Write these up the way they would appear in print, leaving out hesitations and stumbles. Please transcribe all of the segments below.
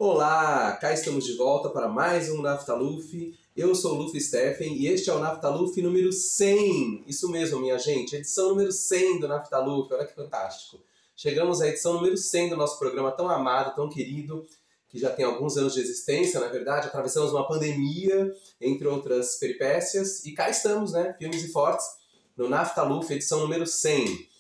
Olá, cá estamos de volta para mais um Naftaluf. Eu sou o Luffy Steffen e este é o Naftaluf número 100. Isso mesmo, minha gente, edição número 100 do Naftaluf. Olha que fantástico. Chegamos à edição número 100 do nosso programa tão amado, tão querido, que já tem alguns anos de existência, na verdade. Atravessamos uma pandemia, entre outras peripécias, e cá estamos, né, firmes e fortes, no Naftaluf, edição número 100.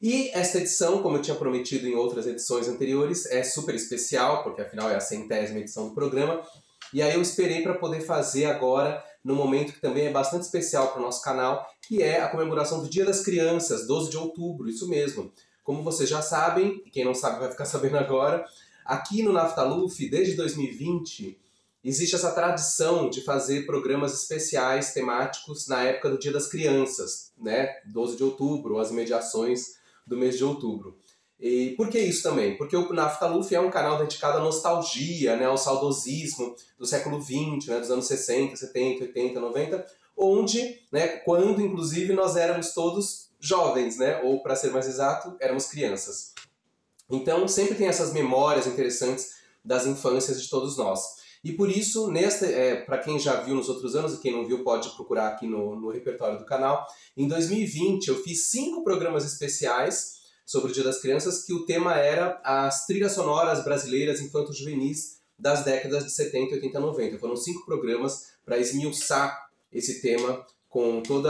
E esta edição, como eu tinha prometido em outras edições anteriores, é super especial, porque afinal é a 100ª edição do programa. E aí eu esperei para poder fazer agora, num momento que também é bastante especial para o nosso canal, que é a comemoração do Dia das Crianças, 12 de outubro, isso mesmo. Como vocês já sabem, e quem não sabe vai ficar sabendo agora, aqui no Naftaluf, desde 2020, existe essa tradição de fazer programas especiais, temáticos, na época do Dia das Crianças, né? 12 de outubro, as imediações do mês de outubro. E por que isso também? Porque o Naftaluf é um canal dedicado à nostalgia, né, ao saudosismo do século XX, né, dos anos 60, 70, 80, 90, onde, né, quando inclusive nós éramos todos jovens, né, ou para ser mais exato, éramos crianças. Então sempre tem essas memórias interessantes das infâncias de todos nós. E por isso, para quem já viu nos outros anos, e quem não viu pode procurar aqui no repertório do canal, em 2020 eu fiz 5 programas especiais sobre o Dia das Crianças, que o tema era as trilhas sonoras brasileiras infanto-juvenis das décadas de 70, 80 e 90. Foram 5 programas para esmiuçar esse tema com todo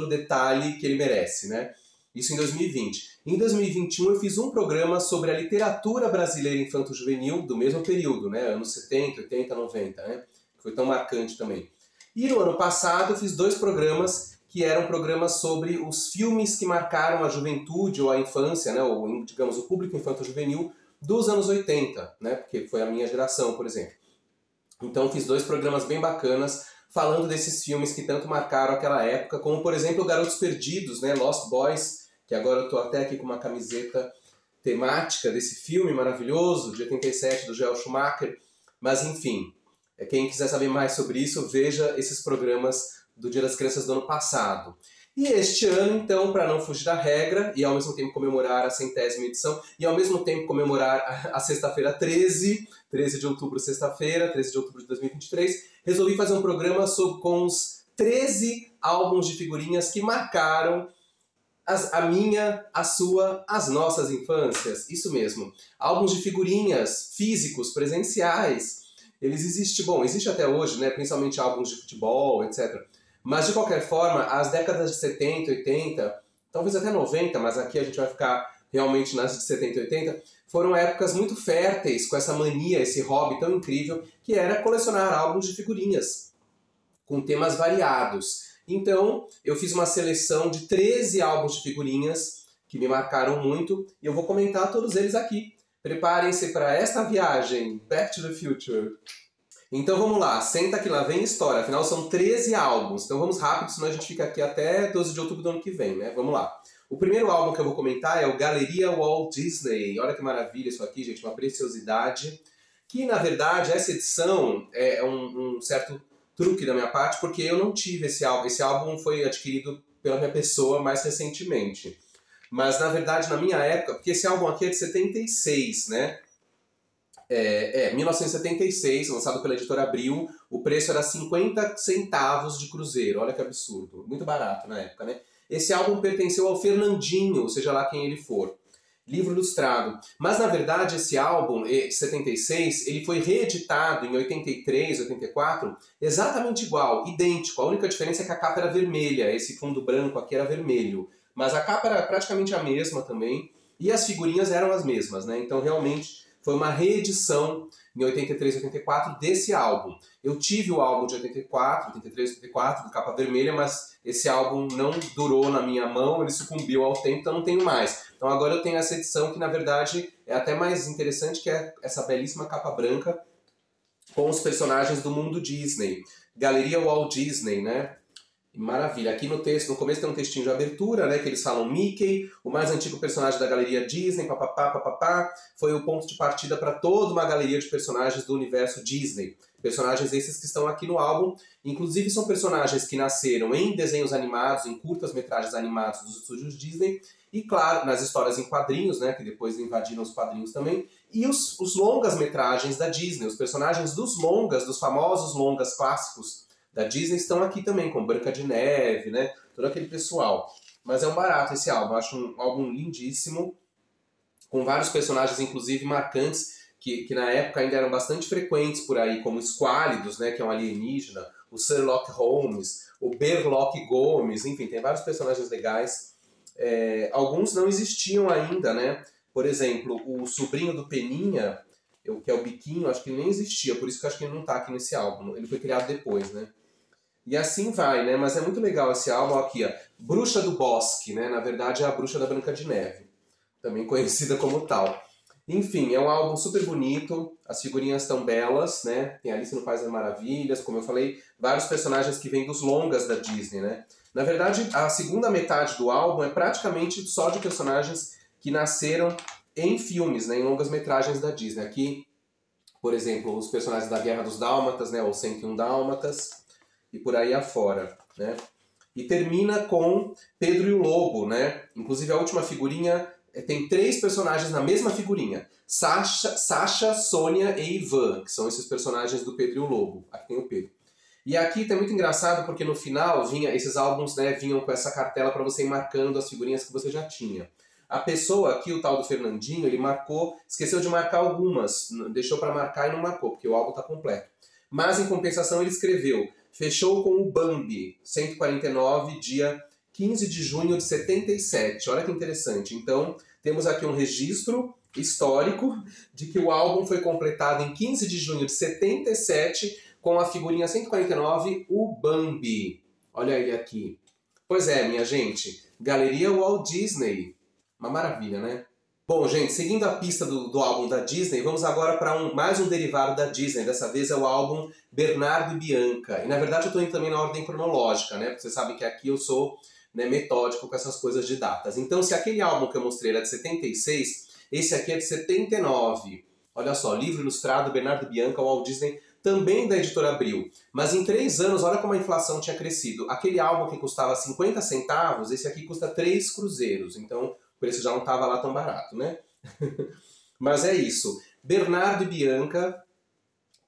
o detalhe que ele merece, né? Isso em 2020. Em 2021 eu fiz um programa sobre a literatura brasileira infanto-juvenil do mesmo período, né? Anos 70, 80, 90, né? Que foi tão marcante também. E no ano passado eu fiz 2 programas que eram programas sobre os filmes que marcaram a juventude ou a infância, né? Ou, digamos, o público infanto-juvenil dos anos 80, né? Porque foi a minha geração, por exemplo. Então fiz 2 programas bem bacanas falando desses filmes que tanto marcaram aquela época, como, por exemplo, Garotos Perdidos, né? Lost Boys, que agora eu estou até aqui com uma camiseta temática desse filme maravilhoso, de 87, do Joel Schumacher. Mas, enfim, quem quiser saber mais sobre isso, veja esses programas do Dia das Crianças do ano passado. E este ano, então, para não fugir da regra, e ao mesmo tempo comemorar a 100ª edição, e ao mesmo tempo comemorar a sexta-feira 13 de outubro, sexta-feira, 13 de outubro de 2023, resolvi fazer um programa com os 13 álbuns de figurinhas que marcaram a minha, a sua, as nossas infâncias. Isso mesmo. Álbuns de figurinhas físicos, presenciais. Eles existe até hoje, né? Principalmente álbuns de futebol, etc. Mas, de qualquer forma, as décadas de 70, 80, talvez até 90, mas aqui a gente vai ficar realmente nas de 70 e 80, foram épocas muito férteis com essa mania, esse hobby tão incrível, que era colecionar álbuns de figurinhas, com temas variados. Então, eu fiz uma seleção de 13 álbuns de figurinhas que me marcaram muito e eu vou comentar todos eles aqui. Preparem-se para esta viagem, Back to the Future. Então vamos lá, senta que lá vem história. Afinal, são 13 álbuns, então vamos rápido, senão a gente fica aqui até 12 de outubro do ano que vem, né? Vamos lá. O primeiro álbum que eu vou comentar é o Galeria Walt Disney. Olha que maravilha isso aqui, gente, uma preciosidade. Que, na verdade, essa edição é um certo truque da minha parte, porque eu não tive esse álbum. Esse álbum foi adquirido pela minha pessoa mais recentemente. Mas, na verdade, na minha época, porque esse álbum aqui é de 76, né? 1976, lançado pela editora Abril, o preço era 50 centavos de cruzeiro. Olha que absurdo. Muito barato na época, né? Esse álbum pertenceu ao Fernandinho, seja lá quem ele for. Livro ilustrado. Mas, na verdade, esse álbum, 76, ele foi reeditado em 83, 84, exatamente igual, idêntico. A única diferença é que a capa era vermelha, esse fundo branco aqui era vermelho. Mas a capa era praticamente a mesma também, e as figurinhas eram as mesmas, né? Então, realmente, foi uma reedição em 83 e 84 desse álbum. Eu tive o álbum de 84, 83 e 84, de capa vermelha, mas esse álbum não durou na minha mão, ele sucumbiu ao tempo, então não tenho mais. Então agora eu tenho essa edição que, na verdade, é até mais interessante, que é essa belíssima capa branca com os personagens do mundo Disney. Galeria Walt Disney, né? Maravilha. Aqui no texto, no começo tem um textinho de abertura, né, que eles falam Mickey, o mais antigo personagem da galeria Disney, papapá, papapá, foi o ponto de partida para toda uma galeria de personagens do universo Disney. Personagens esses que estão aqui no álbum, inclusive são personagens que nasceram em desenhos animados, em curtas-metragens animados dos estúdios Disney, E claro, nas histórias em quadrinhos, né, que depois invadiram os quadrinhos também, e os longas-metragens da Disney. Os personagens dos longas, dos famosos longas clássicos da Disney estão aqui também, com Branca de Neve, né, todo aquele pessoal. Mas é um barato esse álbum, eu acho um álbum lindíssimo, com vários personagens, inclusive, marcantes, que na época ainda eram bastante frequentes por aí, como Esquálidos, né, que é um alienígena, o Sherlock Holmes, o Berlock Gomes, enfim, tem vários personagens legais. Alguns não existiam ainda, né? Por exemplo, o sobrinho do Peninha, que é o Biquinho, acho que ele nem existia, por isso que eu acho que ele não tá aqui nesse álbum. Ele foi criado depois, né? E assim vai, né? Mas é muito legal esse álbum aqui, ó. Bruxa do Bosque, né? Na verdade é a Bruxa da Branca de Neve, também conhecida como tal. Enfim, é um álbum super bonito, as figurinhas estão belas, né? Tem Alice no País das Maravilhas, como eu falei, vários personagens que vêm dos longas da Disney, né? Na verdade, a segunda metade do álbum é praticamente só de personagens que nasceram em filmes, né? Em longas-metragens da Disney. Aqui, por exemplo, os personagens da Guerra dos Dálmatas, né? Ou 101 Dálmatas, e por aí afora, né? E termina com Pedro e o Lobo, né? Inclusive a última figurinha tem 3 personagens na mesma figurinha. Sasha, Sônia e Ivan, que são esses personagens do Pedro e o Lobo. Aqui tem o Pedro. E aqui tá muito engraçado porque no final esses álbuns, né, vinham com essa cartela para você ir marcando as figurinhas que você já tinha. A pessoa aqui, o tal do Fernandinho, ele marcou, esqueceu de marcar algumas, deixou para marcar e não marcou, porque o álbum tá completo. Mas em compensação ele escreveu: fechou com o Bambi, 149, dia 15 de junho de 77. Olha que interessante. Então, temos aqui um registro histórico de que o álbum foi completado em 15 de junho de 77 com a figurinha 149, o Bambi. Olha ele aqui. Pois é, minha gente. Galeria Walt Disney. Uma maravilha, né? Bom, gente, seguindo a pista do álbum da Disney, vamos agora para mais um derivado da Disney. Dessa vez é o álbum Bernardo e Bianca. E na verdade eu estou indo também na ordem cronológica, né? Porque vocês sabem que aqui eu sou, né, metódico com essas coisas de datas. Então, se aquele álbum que eu mostrei era de 76, esse aqui é de 79. Olha só, livro ilustrado, Bernardo e Bianca, Walt Disney, também da editora Abril. Mas em 3 anos, olha como a inflação tinha crescido. Aquele álbum que custava 50 centavos, esse aqui custa 3 cruzeiros. Então, o preço já não estava lá tão barato, né? Mas é isso. Bernardo e Bianca,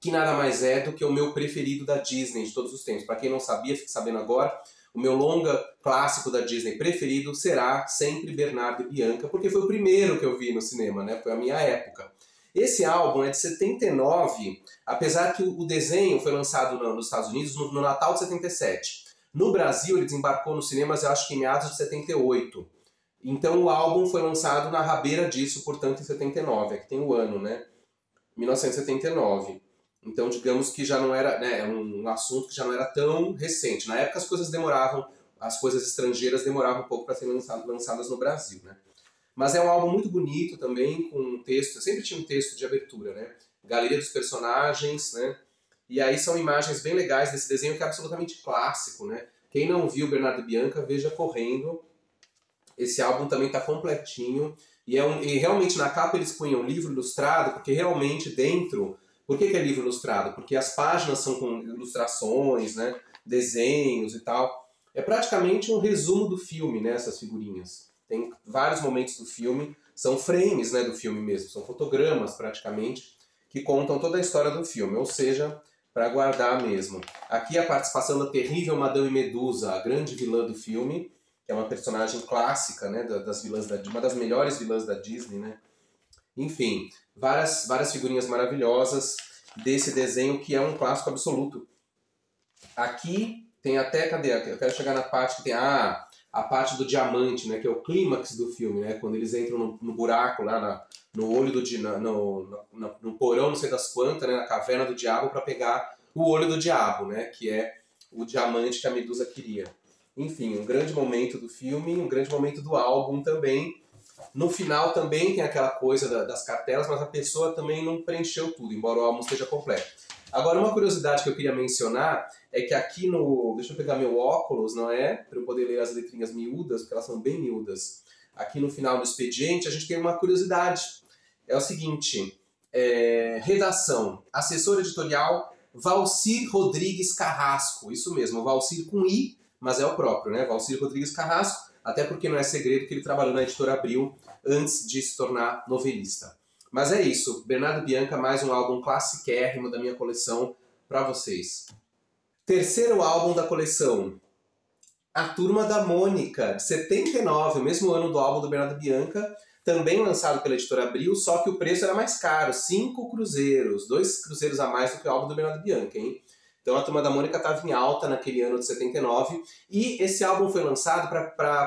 que nada mais é do que o meu preferido da Disney de todos os tempos. Para quem não sabia, fique sabendo agora. O meu longa clássico da Disney preferido será sempre Bernardo e Bianca, porque foi o primeiro que eu vi no cinema, né? Foi a minha época. Esse álbum é de 79, apesar que o desenho foi lançado nos Estados Unidos no Natal de 77. No Brasil, ele desembarcou nos cinemas, eu acho que em meados de 78. Então o álbum foi lançado na rabeira disso, portanto, em 79. Aqui tem o ano, né? 1979. Então, digamos que já não era, né, um assunto que já não era tão recente. Na época as coisas demoravam, as coisas estrangeiras demoravam um pouco para serem lançadas no Brasil, né? Mas é um álbum muito bonito também, com um texto, sempre tinha um texto de abertura, né? Galeria dos personagens, né? E aí são imagens bem legais desse desenho que é absolutamente clássico, né? Quem não viu Bernardo e Bianca, veja correndo. Esse álbum também está completinho. E realmente na capa eles punham livro ilustrado, porque realmente dentro... Por que é livro ilustrado? Porque as páginas são com ilustrações, né? Desenhos e tal. É praticamente um resumo do filme, né? Essas figurinhas. Tem vários momentos do filme, são frames, né, do filme mesmo, são fotogramas praticamente, que contam toda a história do filme, ou seja, para guardar mesmo. Aqui a participação da terrível Madame Medusa, a grande vilã do filme, que é uma personagem clássica, né, das vilãs uma das melhores vilãs da Disney, né? Enfim, várias figurinhas maravilhosas desse desenho que é um clássico absoluto. Aqui tem até, cadê? Eu quero chegar na parte que tem a parte do diamante, né, que é o clímax do filme, né, quando eles entram no buraco lá no olho no porão, não sei das quantas, né, na caverna do diabo, para pegar o olho do diabo, né, que é o diamante que a Medusa queria. Enfim, um grande momento do filme, um grande momento do álbum também. No final também tem aquela coisa das cartelas, mas a pessoa também não preencheu tudo, embora o álbum esteja completo. Agora, uma curiosidade que eu queria mencionar é que aqui no... Deixa eu pegar meu óculos, não é? Para eu poder ler as letrinhas miúdas, porque elas são bem miúdas. Aqui no final do expediente a gente tem uma curiosidade. É o seguinte, redação, assessor editorial Valcir Rodrigues Carrasco. Isso mesmo, Valcir com I, mas é o próprio, né? Valcir Rodrigues Carrasco. até porque não é segredo que ele trabalhou na Editora Abril antes de se tornar novelista. Mas é isso, Bernardo Bianca, mais um álbum classiquérrimo da minha coleção para vocês. Terceiro álbum da coleção, A Turma da Mônica, de 79, o mesmo ano do álbum do Bernardo Bianca, também lançado pela Editora Abril, só que o preço era mais caro, 5 cruzeiros, 2 cruzeiros a mais do que o álbum do Bernardo Bianca, hein? Então a Turma da Mônica estava em alta naquele ano de 79, e esse álbum foi lançado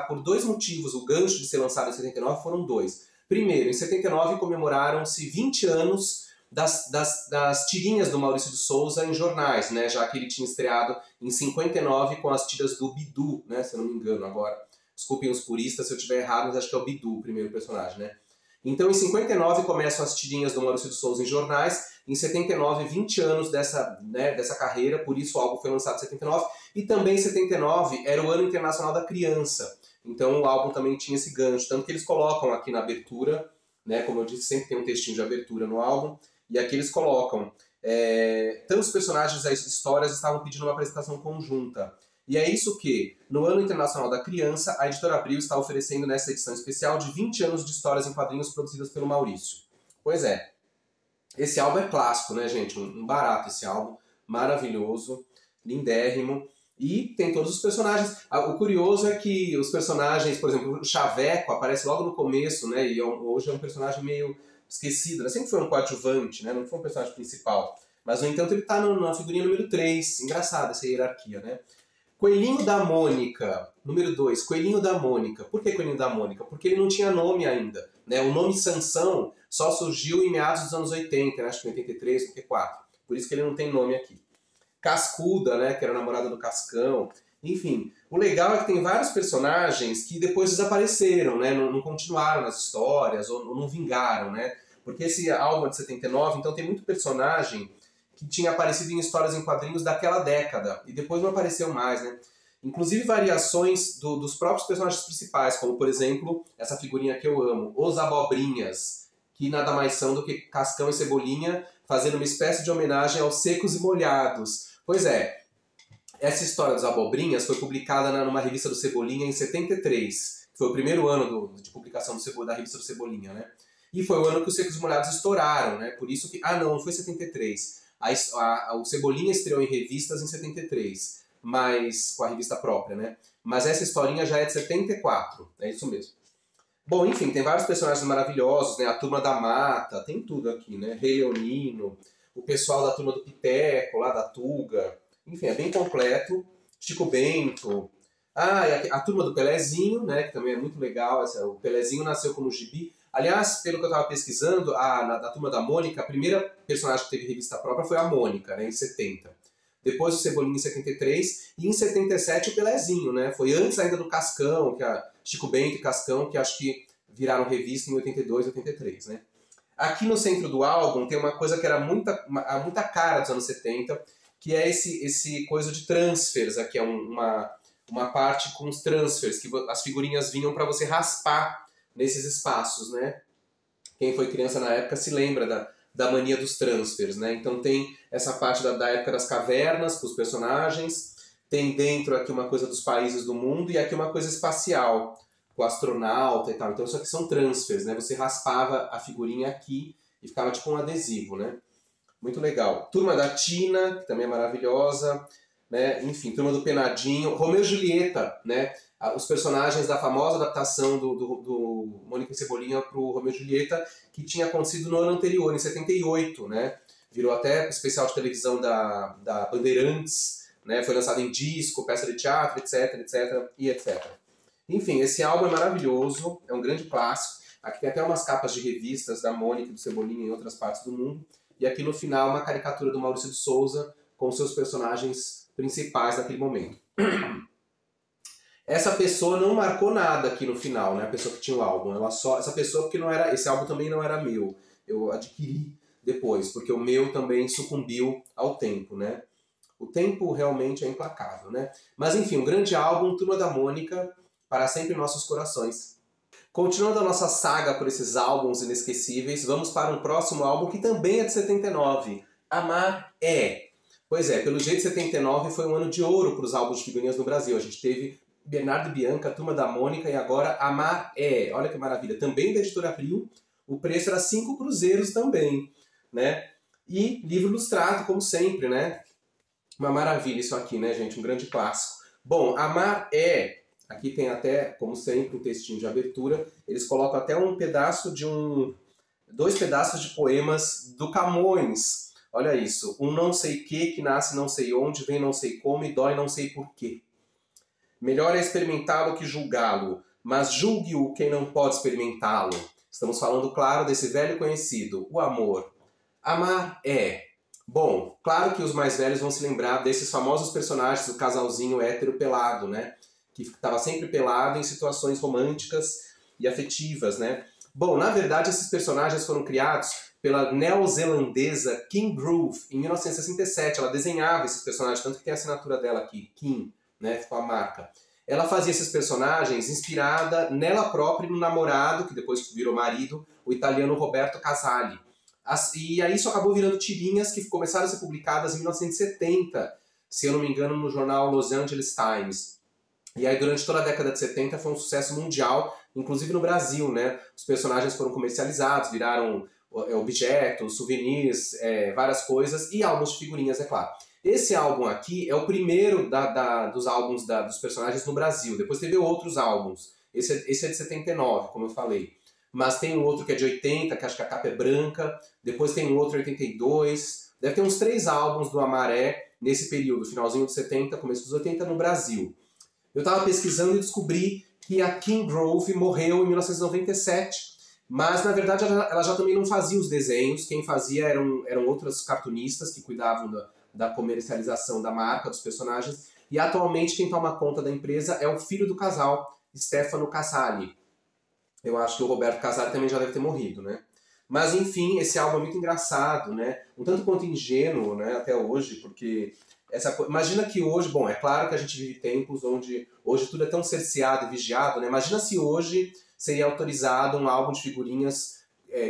por 2 motivos. O gancho de ser lançado em 79 foram 2. Primeiro, em 79 comemoraram-se 20 anos das tirinhas do Maurício de Souza em jornais, né? Já que ele tinha estreado em 59 com as tiras do Bidu, né? Se eu não me engano agora. Desculpem os puristas se eu estiver errado, mas acho que é o Bidu o primeiro personagem, né? Então, em 59 começam as tirinhas do Maurício de Souza em jornais, em 79, 20 anos dessa carreira, por isso o álbum foi lançado em 79, e também em 79 era o Ano Internacional da Criança, então o álbum também tinha esse gancho, tanto que eles colocam aqui na abertura, né, como eu disse, sempre tem um textinho de abertura no álbum, e aqui eles colocam, tanto os personagens e as histórias estavam pedindo uma apresentação conjunta. E é isso que, no Ano Internacional da Criança, a Editora Abril está oferecendo nessa edição especial de 20 anos de histórias em quadrinhos produzidas pelo Maurício. Pois é, esse álbum é clássico, né, gente? Um barato esse álbum, maravilhoso, lindérrimo, e tem todos os personagens. O curioso é que os personagens, por exemplo, o Chaveco aparece logo no começo, né, e hoje é um personagem meio esquecido, né? Sempre foi um coadjuvante, né? Não foi um personagem principal. Mas, no entanto, ele está na figurinha número 3. Engraçado essa hierarquia, né? Coelhinho da Mônica, número 2, Coelhinho da Mônica. Por que Coelhinho da Mônica? Porque ele não tinha nome ainda, né? O nome Sansão só surgiu em meados dos anos 80, né? Acho que em 83, 84. Por isso que ele não tem nome aqui. Cascuda, né? Que era a namorada do Cascão. Enfim, o legal é que tem vários personagens que depois desapareceram, né? Não continuaram nas histórias ou não vingaram, né? Porque esse álbum é de 79, então tem muito personagem que tinha aparecido em histórias em quadrinhos daquela década, e depois não apareceu mais, né? Inclusive variações dos próprios personagens principais, como, por exemplo, essa figurinha que eu amo, Os Abobrinhas, que nada mais são do que Cascão e Cebolinha fazendo uma espécie de homenagem aos Secos e Molhados. Pois é, essa história dos Abobrinhas foi publicada numa revista do Cebolinha em 73, que foi o primeiro ano de publicação da revista do Cebolinha, né? E foi o ano que os Secos e Molhados estouraram, né? Por isso que... Ah, não foi 73. O Cebolinha estreou em revistas em 73, mas com a revista própria, né? Mas essa historinha já é de 74, é isso mesmo. Bom, enfim, tem vários personagens maravilhosos, né? A Turma da Mata, tem tudo aqui, né? Rei Leonino, o pessoal da Turma do Piteco, lá da Tuga. Enfim, é bem completo. Chico Bento. Ah, e a Turma do Pelezinho, né? Que também é muito legal. O Pelezinho nasceu como gibi. Aliás, pelo que eu estava pesquisando, da Turma da Mônica, a primeira personagem que teve revista própria foi a Mônica, né, em 70. Depois o Cebolinha em 73 e em 77 o Pelezinho, né? Foi antes ainda do Cascão, que a Chico Bento e Cascão, que acho que viraram revista em 82, 83, né? Aqui no centro do álbum tem uma coisa que era muita cara dos anos 70, que é esse coisa de transfers. Aqui é uma parte com os transfers, que as figurinhas vinham para você raspar nesses espaços, né? Quem foi criança na época se lembra da mania dos transfers, né? Então tem essa parte da época das cavernas, com os personagens, tem dentro aqui uma coisa dos países do mundo e aqui uma coisa espacial, com o astronauta e tal. Então isso aqui são transfers, né? Você raspava a figurinha aqui e ficava tipo um adesivo, né? Muito legal. Turma da Tina, que também é maravilhosa, né? Enfim, Turma do Penadinho, Romeu e Julieta, né? Os personagens da famosa adaptação do Mônica e Cebolinha para o Romeu e Julieta, que tinha acontecido no ano anterior, em 78, né? Virou até especial de televisão da Bandeirantes, né? Foi lançado em disco, peça de teatro, etc, etc, e etc. Enfim, esse álbum é maravilhoso, é um grande clássico. Aqui tem até umas capas de revistas da Mônica e do Cebolinha em outras partes do mundo. E aqui no final uma caricatura do Maurício de Souza com seus personagens principais naquele momento. Essa pessoa não marcou nada aqui no final, né? A pessoa que tinha o álbum. Essa pessoa, porque não era, esse álbum também não era meu. Eu adquiri depois, porque o meu também sucumbiu ao tempo, né? O tempo realmente é implacável, né? Mas enfim, um grande álbum, Turma da Mônica, para sempre em nossos corações. Continuando a nossa saga por esses álbuns inesquecíveis, vamos para um próximo álbum que também é de 79. Amar é. Pois é, pelo jeito 79 foi um ano de ouro para os álbuns de figurinhas no Brasil. A gente teve Bernardo e Bianca, Turma da Mônica e agora Amar é. Olha que maravilha. Também da Editora Abril. O preço era 5 cruzeiros também, né? E livro ilustrado, como sempre, né? Uma maravilha isso aqui, né, gente? Um grande clássico. Bom, Amar é. Aqui tem até, como sempre, um textinho de abertura. Eles colocam até um pedaço de dois pedaços de poemas do Camões. Olha isso. Um não sei que nasce não sei onde, vem não sei como e dói não sei porquê. Melhor é experimentá-lo que julgá-lo, mas julgue-o quem não pode experimentá-lo. Estamos falando, claro, desse velho conhecido, o amor. Amar é. Bom, claro que os mais velhos vão se lembrar desses famosos personagens do casalzinho hétero pelado, né? Que estava sempre pelado em situações românticas e afetivas, né? Bom, na verdade, esses personagens foram criados pela neozelandesa Kim Groove em 1967. Ela desenhava esses personagens, tanto que tem a assinatura dela aqui, Kim, né? Ficou a marca. Ela fazia esses personagens inspirada nela própria e no namorado, que depois virou marido, o italiano Roberto Casali. E aí isso acabou virando tirinhas que começaram a ser publicadas em 1970, se eu não me engano, no jornal Los Angeles Times. E aí durante toda a década de 70 foi um sucesso mundial, inclusive no Brasil, né? Os personagens foram comercializados, viraram objetos, souvenirs, várias coisas, e álbuns de figurinhas, é claro. Esse álbum aqui é o primeiro dos álbuns dos personagens no Brasil. Depois teve outros álbuns. Esse é de 79, como eu falei. Mas tem um outro que é de 80, que acho que a capa é branca. Depois tem um outro de 82. Deve ter uns 3 álbuns do Amaré nesse período, finalzinho dos 70, começo dos 80, no Brasil. Eu estava pesquisando e descobri que a Kim Grove morreu em 1997. Mas, na verdade, ela já também não fazia os desenhos. Quem fazia eram outros cartunistas que cuidavam da comercialização da marca, dos personagens. E, atualmente, quem toma conta da empresa é o filho do casal, Stefano Casali. Eu acho que o Roberto Casali também já deve ter morrido, né? Mas, enfim, esse álbum é muito engraçado, né? Um tanto quanto ingênuo, né? Até hoje, porque... Imagina que hoje... Bom, é claro que a gente vive tempos onde hoje tudo é tão cerceado e vigiado, né? Imagina se hoje seria autorizado um álbum de figurinhas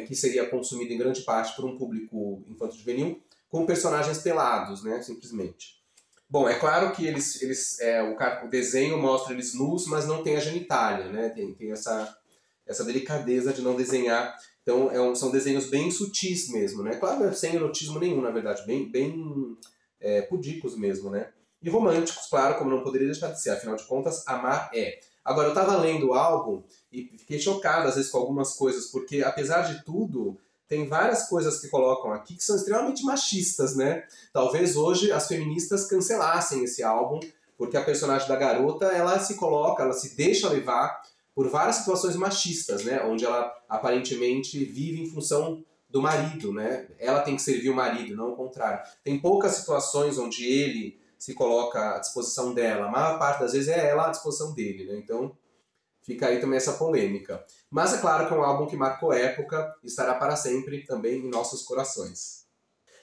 que seria consumido em grande parte por um público infanto-juvenil com personagens pelados, né? Simplesmente. Bom, é claro que o desenho mostra eles nus, mas não tem a genitália, né? Tem essa delicadeza de não desenhar. Então, são desenhos bem sutis mesmo, né? Claro, sem erotismo nenhum, na verdade. Bem pudicos mesmo, né? E românticos, claro, como não poderia deixar de ser. Afinal de contas, amar é. Agora, eu estava lendo o álbum e fiquei chocado, às vezes, com algumas coisas, porque, apesar de tudo, tem várias coisas que colocam aqui que são extremamente machistas, né? Talvez hoje as feministas cancelassem esse álbum, porque a personagem da garota, ela se deixa levar por várias situações machistas, né? Onde ela aparentemente vive em função do marido, né? Ela tem que servir o marido, não o contrário. Tem poucas situações onde ele se coloca à disposição dela. A maior parte das vezes é ela à disposição dele, né? Então fica aí também essa polêmica. Mas é claro que é um álbum que marcou época e estará para sempre também em nossos corações.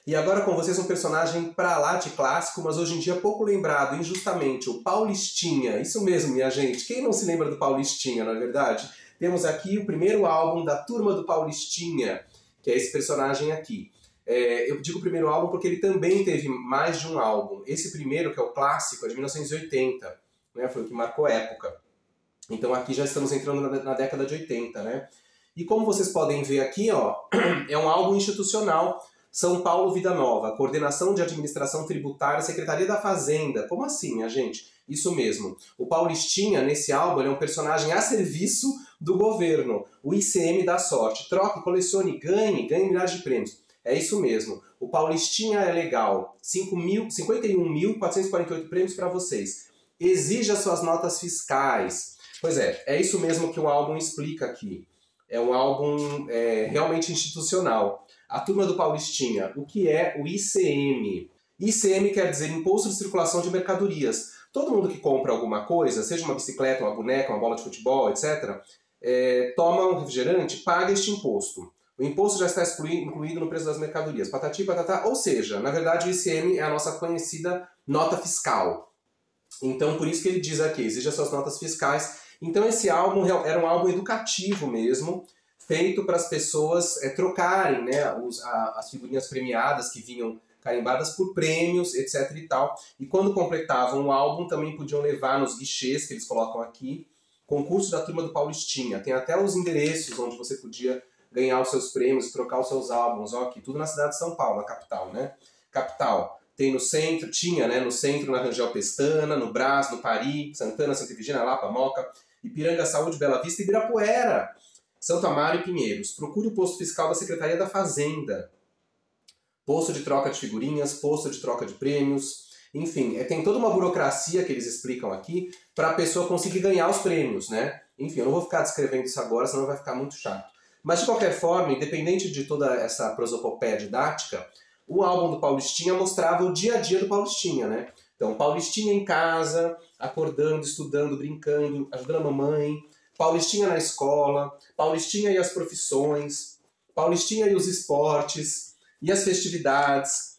E agora com vocês um personagem pra lá de clássico, mas hoje em dia pouco lembrado, injustamente, o Paulistinha. Isso mesmo, minha gente. Quem não se lembra do Paulistinha, não é verdade? Temos aqui o primeiro álbum da Turma do Paulistinha, que é esse personagem aqui. Eu digo o primeiro álbum porque ele também teve mais de um álbum. Esse primeiro, que é o clássico, é de 1980, né? Foi o que marcou época. Então aqui já estamos entrando na década de 80, né? E como vocês podem ver aqui, ó, é um álbum institucional. São Paulo Vida Nova, Coordenação de Administração Tributária, Secretaria da Fazenda. Como assim, minha gente? Isso mesmo. O Paulistinha, nesse álbum, ele é um personagem a serviço do governo. O ICM da sorte. Troque, colecione, ganhe milhares de prêmios. É isso mesmo. O Paulistinha é legal. 51.448 prêmios para vocês. Exija suas notas fiscais. Pois é isso mesmo que o álbum explica aqui. É um álbum realmente institucional. A Turma do Paulistinha. O que é o ICM? ICM quer dizer Imposto de Circulação de Mercadorias. Todo mundo que compra alguma coisa, seja uma bicicleta, uma boneca, uma bola de futebol, etc., toma um refrigerante, paga este imposto. O imposto já está incluído no preço das mercadorias. Patati, patatá. Ou seja, na verdade o ICM é a nossa conhecida nota fiscal. Então, por isso que ele diz aqui, exige as suas notas fiscais. Então, esse álbum era um álbum educativo mesmo, feito para as pessoas trocarem, né, as figurinhas premiadas que vinham carimbadas por prêmios, etc e tal. E quando completavam o álbum, também podiam levar nos guichês, que eles colocam aqui, concurso da turma do Paulistinha. Tem até os endereços onde você podia ganhar os seus prêmios, trocar os seus álbuns, ó, aqui, tudo na cidade de São Paulo, na capital, né? Capital. Tem no centro, tinha, né? No centro, na Rangel Pestana, no Brás, no Paris, Santana, Santa Efigênia, Lapa, Moca, Ipiranga, Saúde, Bela Vista e Ibirapuera. Santo Amaro e Pinheiros. Procure o posto fiscal da Secretaria da Fazenda. Posto de troca de figurinhas, posto de troca de prêmios. Enfim, tem toda uma burocracia que eles explicam aqui para a pessoa conseguir ganhar os prêmios, né? Enfim, eu não vou ficar descrevendo isso agora, senão vai ficar muito chato. Mas, de qualquer forma, independente de toda essa prosopopeia didática, o álbum do Paulistinha mostrava o dia a dia do Paulistinha, né? Então, Paulistinha em casa, acordando, estudando, brincando, ajudando a mamãe, Paulistinha na escola, Paulistinha e as profissões, Paulistinha e os esportes, e as festividades,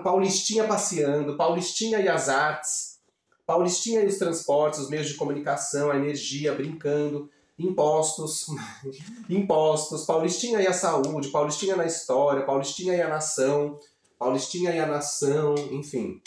Paulistinha passeando, Paulistinha e as artes, Paulistinha e os transportes, os meios de comunicação, a energia, brincando, impostos, impostos, Paulistinha e a saúde, Paulistinha na história, Paulistinha e a nação, enfim,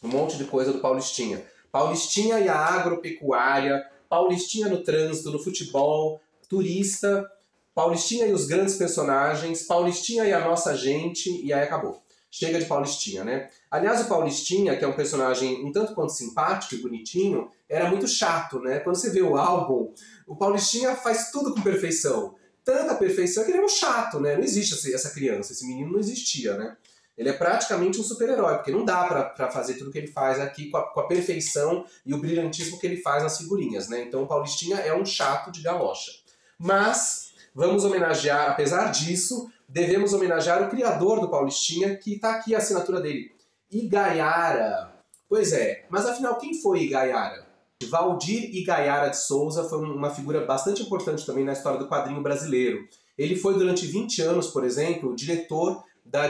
um monte de coisa do Paulistinha. Paulistinha e a agropecuária, Paulistinha no trânsito, no futebol, turista, Paulistinha e os grandes personagens, Paulistinha e a nossa gente, e aí acabou. Chega de Paulistinha, né? Aliás, o Paulistinha, que é um personagem um tanto quanto simpático e bonitinho, era muito chato, né? Quando você vê o álbum, o Paulistinha faz tudo com perfeição. Tanta perfeição que ele é um chato, né? Não existe essa criança, esse menino não existia, né? Ele é praticamente um super-herói, porque não dá pra fazer tudo que ele faz aqui com a perfeição e o brilhantismo que ele faz nas figurinhas, né? Então o Paulistinha é um chato de galocha. Mas vamos homenagear, apesar disso, devemos homenagear o criador do Paulistinha, que está aqui a assinatura dele, Igaiara. Pois é, mas afinal quem foi Igaiara? Valdir Igaiara de Souza foi uma figura bastante importante também na história do quadrinho brasileiro. Ele foi durante 20 anos, por exemplo, diretor da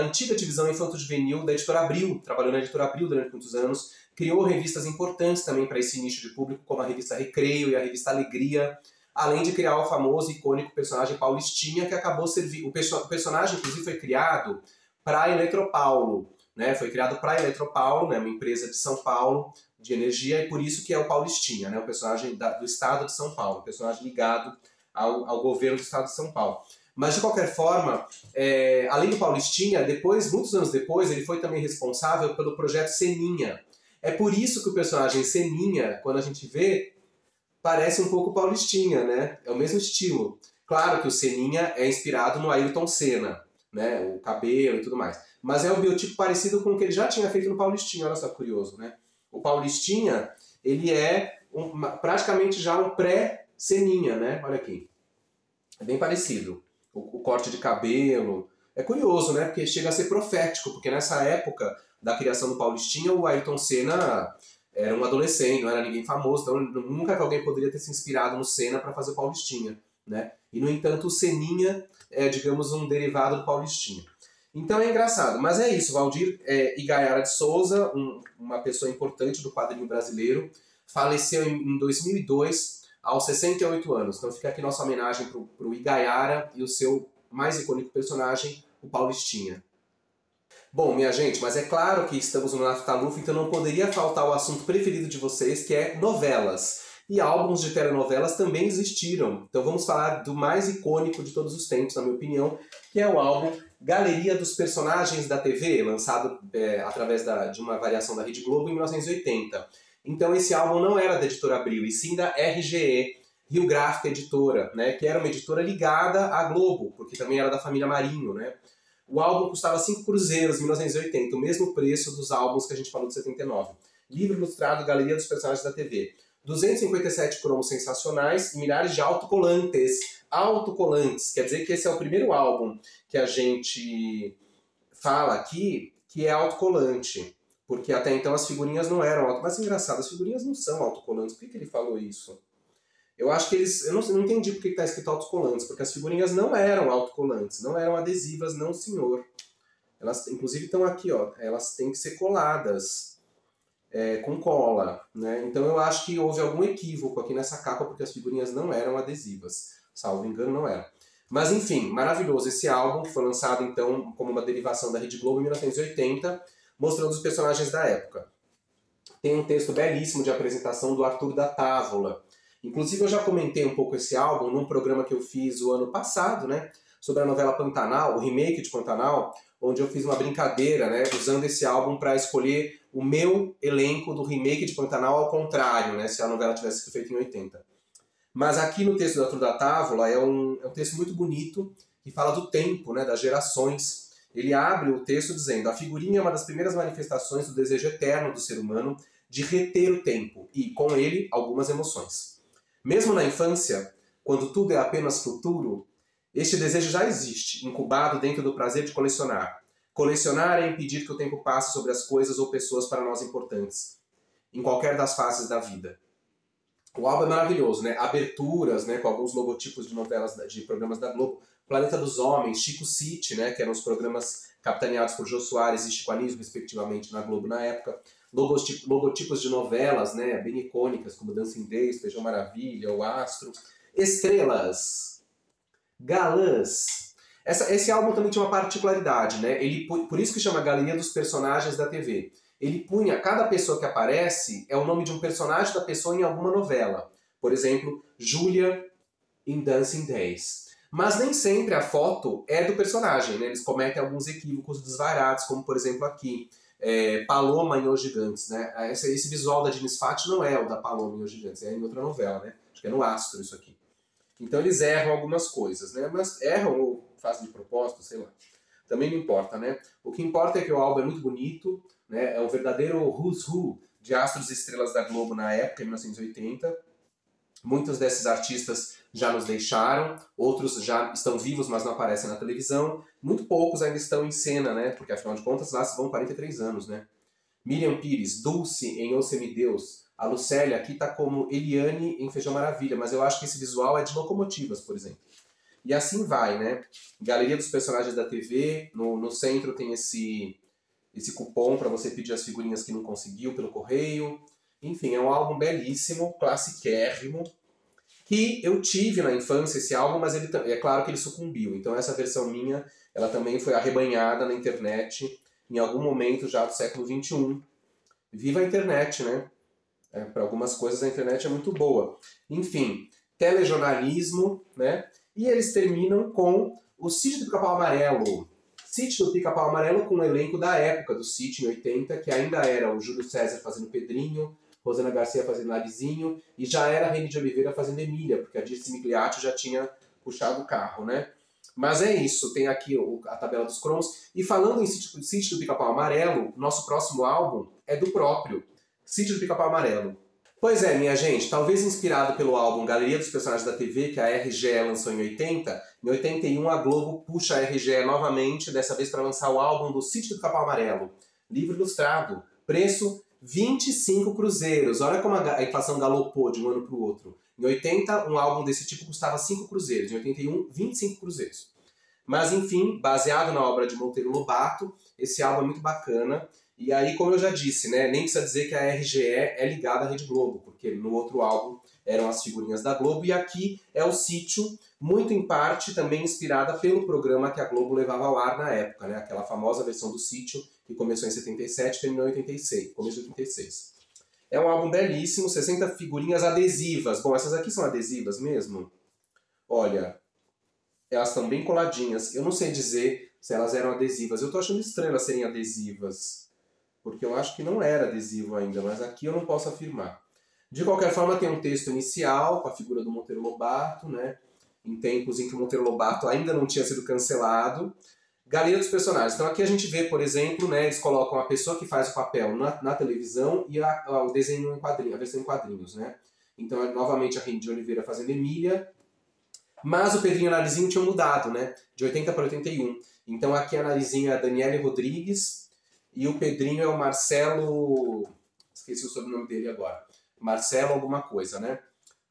antiga divisão infanto-juvenil da Editora Abril, trabalhou na Editora Abril durante muitos anos, criou revistas importantes também para esse nicho de público, como a revista Recreio e a revista Alegria, além de criar o famoso e icônico personagem Paulistinha, que acabou servindo... O personagem, inclusive, foi criado para a Eletropaulo, né? Foi criado para a Eletropaulo, né? Uma empresa de São Paulo de energia, e por isso que é o Paulistinha, né? O personagem do estado de São Paulo, o personagem ligado ao governo do estado de São Paulo. Mas, de qualquer forma, além do Paulistinha, muitos anos depois, ele foi também responsável pelo projeto Seninha. É por isso que o personagem Seninha, quando a gente vê, parece um pouco Paulistinha, né? É o mesmo estilo. Claro que o Seninha é inspirado no Ayrton Senna, né? O cabelo e tudo mais. Mas é um biotipo parecido com o que ele já tinha feito no Paulistinha, olha só que curioso, né? O Paulistinha, ele é praticamente já um pré-Seninha, né? Olha aqui. É bem parecido. O corte de cabelo. É curioso, né? Porque chega a ser profético, porque nessa época da criação do Paulistinha, o Ayrton Senna era um adolescente, não era ninguém famoso, então nunca que alguém poderia ter se inspirado no Senna para fazer o Paulistinha, né? E, no entanto, o Seninha é, digamos, um derivado do Paulistinha. Então é engraçado, mas é isso, Valdir Igaiara de Souza, uma pessoa importante do quadrinho brasileiro, faleceu em 2002, aos 68 anos. Então fica aqui nossa homenagem para o Igaiara e o seu mais icônico personagem, o Paulistinha. Bom, minha gente, mas é claro que estamos no Naftaluf, então não poderia faltar o assunto preferido de vocês, que é novelas. E álbuns de telenovelas também existiram. Então vamos falar do mais icônico de todos os tempos, na minha opinião, que é o álbum Galeria dos Personagens da TV, lançado através de uma variação da Rede Globo em 1980. Então esse álbum não era da Editora Abril, e sim da RGE, Rio Gráfica Editora, né, que era uma editora ligada à Globo, porque também era da família Marinho, né? O álbum custava 5 cruzeiros em 1980, o mesmo preço dos álbuns que a gente falou de 79. Livro ilustrado Galeria dos Personagens da TV. 257 cromos sensacionais e milhares de autocolantes. Autocolantes, quer dizer que esse é o primeiro álbum que a gente fala aqui que é autocolante. Porque até então as figurinhas não eram autocolantes. Mas engraçado, as figurinhas não são autocolantes. Por que ele falou isso? Eu acho que eles... Eu não entendi por que está escrito autocolantes, porque as figurinhas não eram autocolantes, não eram adesivas, não senhor. Elas, inclusive, estão aqui, ó. Elas têm que ser coladas com cola, né? Então eu acho que houve algum equívoco aqui nessa capa, porque as figurinhas não eram adesivas. Salvo engano, não eram. Mas enfim, maravilhoso esse álbum, que foi lançado então como uma derivação da Rede Globo em 1980, mostrando os personagens da época. Tem um texto belíssimo de apresentação do Arthur da Távola. Inclusive eu já comentei um pouco esse álbum num programa que eu fiz o ano passado, né, sobre a novela Pantanal, o remake de Pantanal, onde eu fiz uma brincadeira, né, usando esse álbum para escolher o meu elenco do remake de Pantanal ao contrário, né, se a novela tivesse sido feita em 80. Mas aqui no texto do Arthur da Távola é um texto muito bonito que fala do tempo, né, das gerações. Ele abre o texto dizendo: a figurinha é uma das primeiras manifestações do desejo eterno do ser humano de reter o tempo e, com ele, algumas emoções. Mesmo na infância, quando tudo é apenas futuro, este desejo já existe, incubado dentro do prazer de colecionar. Colecionar é impedir que o tempo passe sobre as coisas ou pessoas para nós importantes, em qualquer das fases da vida. O álbum é maravilhoso, né? Aberturas, né, com alguns logotipos de novelas, de programas da Globo. Planeta dos Homens, Chico City, né, que eram os programas capitaneados por Jô Soares e Chico Anísio, respectivamente, na Globo na época. Logotipos de novelas, né, bem icônicas, como Dancing Days, Feijão Maravilha, O Astro. Estrelas, galãs. Esse álbum também tinha uma particularidade, né? Por isso que chama Galeria dos Personagens da TV. Ele punha, cada pessoa que aparece é o nome de um personagem da pessoa em alguma novela. Por exemplo, Júlia em Dancing Days. Mas nem sempre a foto é do personagem, né? Eles cometem alguns equívocos desvarados, como por exemplo aqui, Paloma em Os Gigantes, né? Esse visual da Diniz Fati não é o da Paloma em Os Gigantes, é em outra novela, né? Acho que é no Astro isso aqui. Então eles erram algumas coisas, né? Mas erram ou fazem de propósito, sei lá. Também não importa, né? O que importa é que o álbum é muito bonito, né? É um verdadeiro who's who de astros e estrelas da Globo na época, em 1980. Muitos desses artistas já nos deixaram, outros já estão vivos, mas não aparecem na televisão. Muito poucos ainda estão em cena, né? Porque afinal de contas lá se vão 43 anos, né? Miriam Pires, Dulce em O Semideus. A Lucélia aqui tá como Eliane em Feijão Maravilha, mas eu acho que esse visual é de Locomotivas, por exemplo. E assim vai, né? Galeria dos Personagens da TV, no centro tem esse cupom para você pedir as figurinhas que não conseguiu pelo correio. Enfim, é um álbum belíssimo, classiquérrimo, que eu tive na infância esse álbum, mas é claro que ele sucumbiu. Então essa versão minha, ela também foi arrebanhada na internet em algum momento já do século XXI. Viva a internet, né? Para algumas coisas a internet é muito boa. Enfim, telejornalismo, né? E eles terminam com o Sítio do Pica-Pau Amarelo. Sítio do Pica-Pau Amarelo com o elenco da época do Sítio, em 80, que ainda era o Júlio César fazendo Pedrinho, Rosana Garcia fazendo Narizinho, e já era a Reni de Oliveira fazendo Emília, porque a Dirce Migliaccio já tinha puxado o carro, né? Mas é isso, tem aqui a tabela dos cromos. E falando em Sítio do Pica-Pau Amarelo, nosso próximo álbum é do próprio Sítio do Pica-Pau Amarelo. Pois é, minha gente, talvez inspirado pelo álbum Galeria dos Personagens da TV, que a RGE lançou em 80, em 81 a Globo puxa a RGE novamente, dessa vez para lançar o álbum do Sítio do Pica-Pau Amarelo. Livro ilustrado, preço 25 cruzeiros. Olha como a inflação galopou de um ano para o outro. Em 80, um álbum desse tipo custava 5 cruzeiros, em 81, 25 cruzeiros. Mas enfim, baseado na obra de Monteiro Lobato, esse álbum é muito bacana. E aí, como eu já disse, né, nem precisa dizer que a RGE é ligada à Rede Globo, porque no outro álbum eram as figurinhas da Globo, e aqui é o Sítio, muito em parte também inspirada pelo programa que a Globo levava ao ar na época, né, aquela famosa versão do Sítio, que começou em 77 e terminou em 86, começo de 86. É um álbum belíssimo, 60 figurinhas adesivas. Bom, essas aqui são adesivas mesmo? Olha, elas estão bem coladinhas. Eu não sei dizer se elas eram adesivas. Eu tô achando estranho elas serem adesivas, porque eu acho que não era adesivo ainda, mas aqui eu não posso afirmar. De qualquer forma, tem um texto inicial com a figura do Monteiro Lobato, né? Em tempos em que o Monteiro Lobato ainda não tinha sido cancelado. Galeria dos Personagens. Então aqui a gente vê, por exemplo, né, eles colocam a pessoa que faz o papel na televisão e o desenho em quadrinhos, a versão em quadrinhos, né? Então é novamente a Reni de Oliveira fazendo Emília, mas o Pedrinho e a Narizinho tinham mudado, né? De 80 para 81. Então aqui a Narizinho é a Daniele Rodrigues e o Pedrinho é o Marcelo... Esqueci o sobrenome dele agora. Marcelo alguma coisa, né?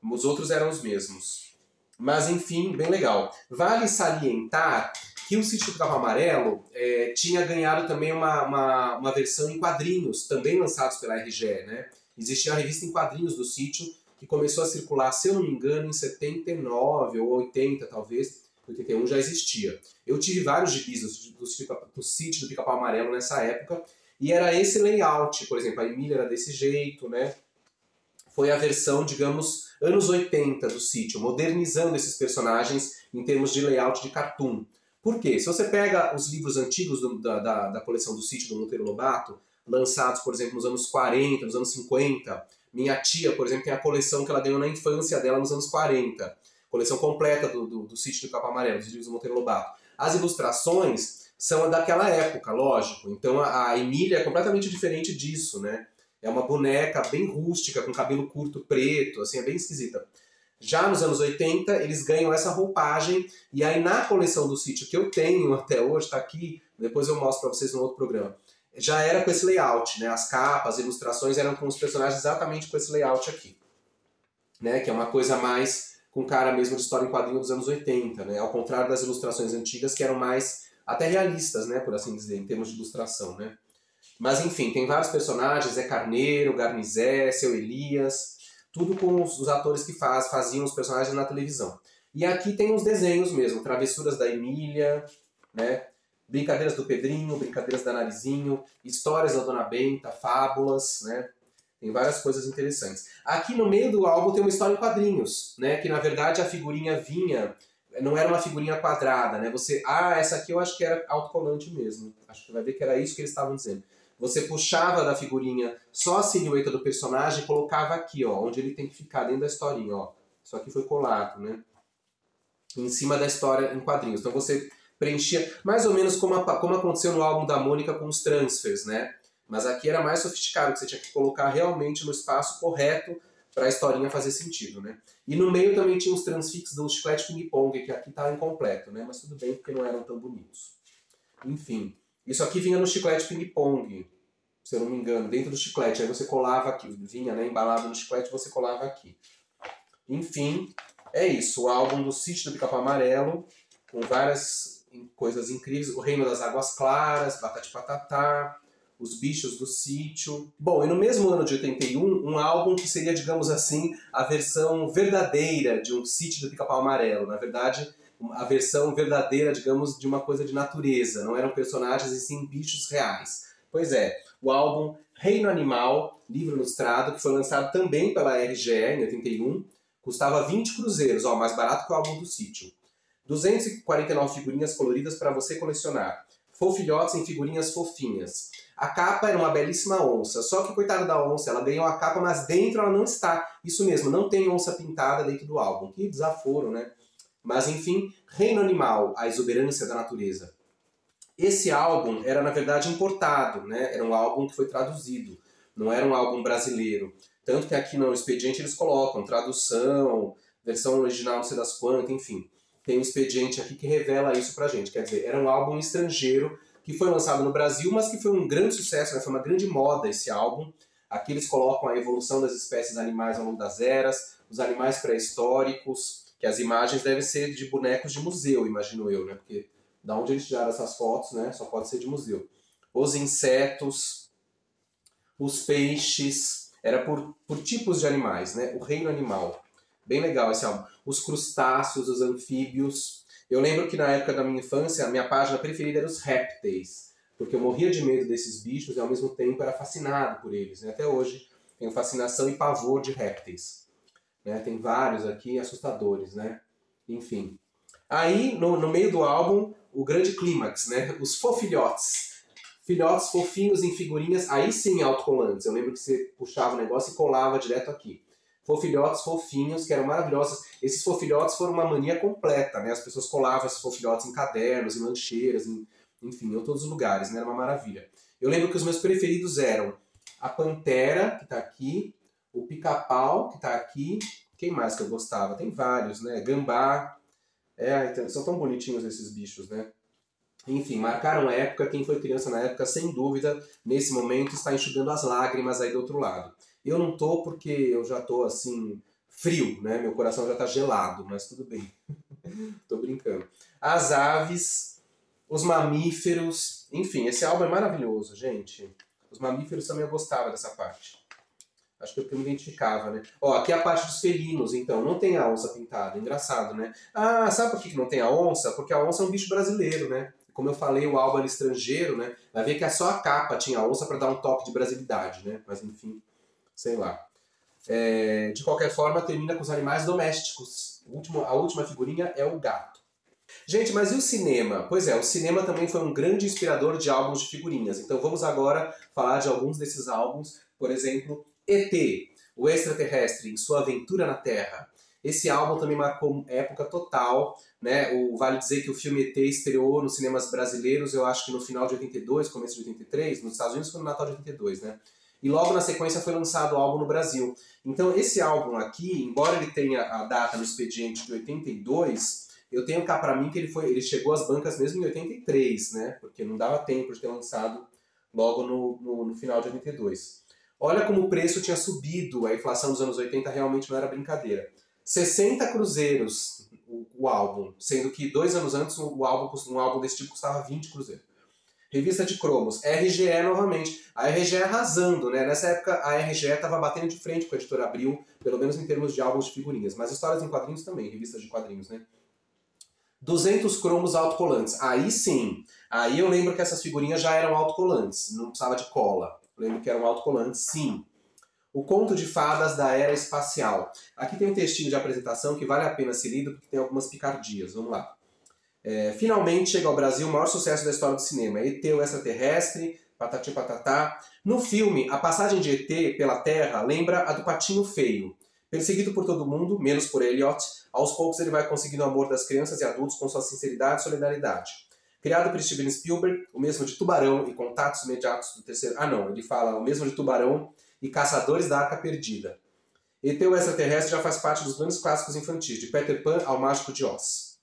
Os outros eram os mesmos. Mas enfim, bem legal. Vale salientar que o Sítio do Pica-Pau Amarelo tinha ganhado também uma versão em quadrinhos, também lançados pela RGE, né? Existia a revista em quadrinhos do Sítio, que começou a circular, se eu não me engano, em 79 ou 80, talvez, 81 já existia. Eu tive vários gibis do Sítio do Pica-Pau Amarelo nessa época, e era esse layout, por exemplo, a Emília era desse jeito, né? Foi a versão, digamos, anos 80 do Sítio, modernizando esses personagens em termos de layout de cartoon. Por quê? Se você pega os livros antigos da coleção do Sítio do Monteiro Lobato, lançados, por exemplo, nos anos 40, nos anos 50, minha tia, por exemplo, tem a coleção que ela ganhou na infância dela nos anos 40, coleção completa do Sítio do Pica-Pau Amarelo, dos livros do Monteiro Lobato. As ilustrações são daquela época, lógico. Então a Emília é completamente diferente disso, né? É uma boneca bem rústica, com cabelo curto preto, assim, é bem esquisita. Já nos anos 80, eles ganham essa roupagem, e aí na coleção do Sítio que eu tenho até hoje, está aqui, depois eu mostro para vocês no outro programa, já era com esse layout, né? As capas, as ilustrações eram com os personagens exatamente com esse layout aqui, né? Que é uma coisa mais com cara mesmo de história em quadrinho dos anos 80, né? Ao contrário das ilustrações antigas, que eram mais até realistas, né? Por assim dizer, em termos de ilustração, né? Mas enfim, tem vários personagens, Zé Carneiro, Garnizé, Seu Elias, tudo com os atores que faziam os personagens na televisão. E aqui tem os desenhos mesmo, Travessuras da Emília, né? Brincadeiras do Pedrinho, Brincadeiras da Narizinho, Histórias da Dona Benta, Fábulas, né? Tem várias coisas interessantes. Aqui no meio do álbum tem uma história em quadrinhos, né? Que na verdade a figurinha vinha, não era uma figurinha quadrada, né? Essa aqui eu acho que era autocolante mesmo. Acho que vai ver que era isso que eles estavam dizendo. Você puxava da figurinha só a silhueta do personagem e colocava aqui, ó, onde ele tem que ficar, dentro da historinha, ó. Isso aqui foi colado, né? Em cima da história em quadrinhos. Então você preenchia, mais ou menos como aconteceu no álbum da Mônica com os transfers, né? Mas aqui era mais sofisticado, que você tinha que colocar realmente no espaço correto para a historinha fazer sentido, né? E no meio também tinha os transfix do Chiclete Ping Pong, que aqui tá incompleto, né? Mas tudo bem, porque não eram tão bonitos. Enfim. Isso aqui vinha no Chiclete Ping Pong, se eu não me engano, dentro do chiclete. Aí você colava aqui, vinha, né, embalado no chiclete, você colava aqui. Enfim, é isso. O álbum do Sítio do Pica-Pau Amarelo, com várias coisas incríveis. O Reino das Águas Claras, Batati Patatá, Os Bichos do Sítio. Bom, e no mesmo ano de 81, um álbum que seria, digamos assim, a versão verdadeira de um Sítio do Pica-Pau Amarelo. Na verdade, a versão verdadeira, digamos, de uma coisa de natureza. Não eram personagens e sim bichos reais. Pois é, o álbum Reino Animal, livro ilustrado, que foi lançado também pela RGE em 81, custava 20 cruzeiros, ó, mais barato que o álbum do Sítio. 249 figurinhas coloridas para você colecionar. Fofilhotes em figurinhas fofinhas. A capa era uma belíssima onça, só que coitada da onça, ela ganhou a capa, mas dentro ela não está. Isso mesmo, não tem onça pintada dentro do álbum. Que desaforo, né? Mas enfim, Reino Animal, a exuberância da natureza. Esse álbum era na verdade importado, né? Era um álbum que foi traduzido, não era um álbum brasileiro. Tanto que aqui no expediente eles colocam tradução, versão original não sei das quantas, enfim. Tem um expediente aqui que revela isso pra gente. Quer dizer, era um álbum estrangeiro que foi lançado no Brasil, mas que foi um grande sucesso, né? Foi uma grande moda esse álbum. Aqui eles colocam a evolução das espécies animais ao longo das eras, os animais pré-históricos, que as imagens devem ser de bonecos de museu, imagino eu, né? Porque da onde eles tiraram essas fotos, né? Só pode ser de museu. Os insetos, os peixes, era por tipos de animais, né? O reino animal. Bem legal esse álbum. Os crustáceos, os anfíbios. Eu lembro que na época da minha infância, a minha página preferida era os répteis, porque eu morria de medo desses bichos e ao mesmo tempo era fascinado por eles, né? Até hoje tenho fascinação e pavor de répteis. Né? Tem vários aqui assustadores, né? Enfim. Aí, no meio do álbum, o grande clímax, né? Os fofilhotes. Filhotes fofinhos em figurinhas, aí sim autocolantes. Eu lembro que você puxava o negócio e colava direto aqui. Fofilhotes fofinhos, que eram maravilhosos. Esses fofilhotes foram uma mania completa, né? As pessoas colavam esses fofilhotes em cadernos, em lancheiras, enfim, em todos os lugares, né? Era uma maravilha. Eu lembro que os meus preferidos eram a Pantera, que tá aqui, o Pica-Pau, que tá aqui. Quem mais que eu gostava? Tem vários, né? Gambá. São tão bonitinhos esses bichos, né? Enfim, marcaram a época. Quem foi criança na época, sem dúvida, nesse momento está enxugando as lágrimas aí do outro lado. Eu não tô porque eu já tô, assim, frio, né? Meu coração já tá gelado, mas tudo bem. Tô brincando. As aves, os mamíferos, enfim, esse álbum é maravilhoso, gente. Os mamíferos também eu gostava dessa parte. Acho que é porque eu me identificava, né? Ó, aqui é a parte dos felinos, então. Não tem a onça pintada. Engraçado, né? Ah, sabe por que não tem a onça? Porque a onça é um bicho brasileiro, né? Como eu falei, o álbum era estrangeiro, né? Vai ver que é só a capa tinha a onça para dar um toque de brasilidade, né? Mas enfim, sei lá. De qualquer forma, termina com os animais domésticos. A última figurinha é o gato. Gente, mas e o cinema? Pois é, o cinema também foi um grande inspirador de álbuns de figurinhas. Então vamos agora falar de alguns desses álbuns. Por exemplo, E.T., o extraterrestre, em sua aventura na Terra. Esse álbum também marcou época total, né? Vale dizer que o filme E.T. estreou nos cinemas brasileiros, eu acho que no final de 82, começo de 83, nos Estados Unidos foi no Natal de 82, né? E logo na sequência foi lançado o álbum no Brasil. Então esse álbum aqui, embora ele tenha a data no expediente de 82, eu tenho cá pra mim que ele chegou às bancas mesmo em 83, né? Porque não dava tempo de ter lançado logo no final de 82. Olha como o preço tinha subido, a inflação dos anos 80 realmente não era brincadeira. 60 cruzeiros o álbum, sendo que 2 anos antes um álbum desse tipo custava 20 cruzeiros. Revista de cromos, RGE novamente. A RGE arrasando, né? Nessa época a RGE estava batendo de frente com a editora Abril, pelo menos em termos de álbuns de figurinhas, mas histórias em quadrinhos também, revistas de quadrinhos, né? 200 cromos autocolantes. Aí sim, aí eu lembro que essas figurinhas já eram autocolantes, não precisava de cola. Eu lembro que eram autocolantes, sim. O Conto de Fadas da Era Espacial. Aqui tem um textinho de apresentação que vale a pena ser lido porque tem algumas picardias. Vamos lá. Finalmente chega ao Brasil o maior sucesso da história do cinema. E.T. o extraterrestre, patati patatá. No filme, a passagem de E.T. pela Terra lembra a do Patinho Feio. Perseguido por todo mundo, menos por Elliot, aos poucos ele vai conseguindo o amor das crianças e adultos com sua sinceridade e solidariedade. Criado por Steven Spielberg, o mesmo de Tubarão e Contatos Imediatos do Terceiro... Ah não, ele fala o mesmo de Tubarão e Caçadores da Arca Perdida. E.T. o extraterrestre já faz parte dos grandes clássicos infantis, de Peter Pan ao Mágico de Oz.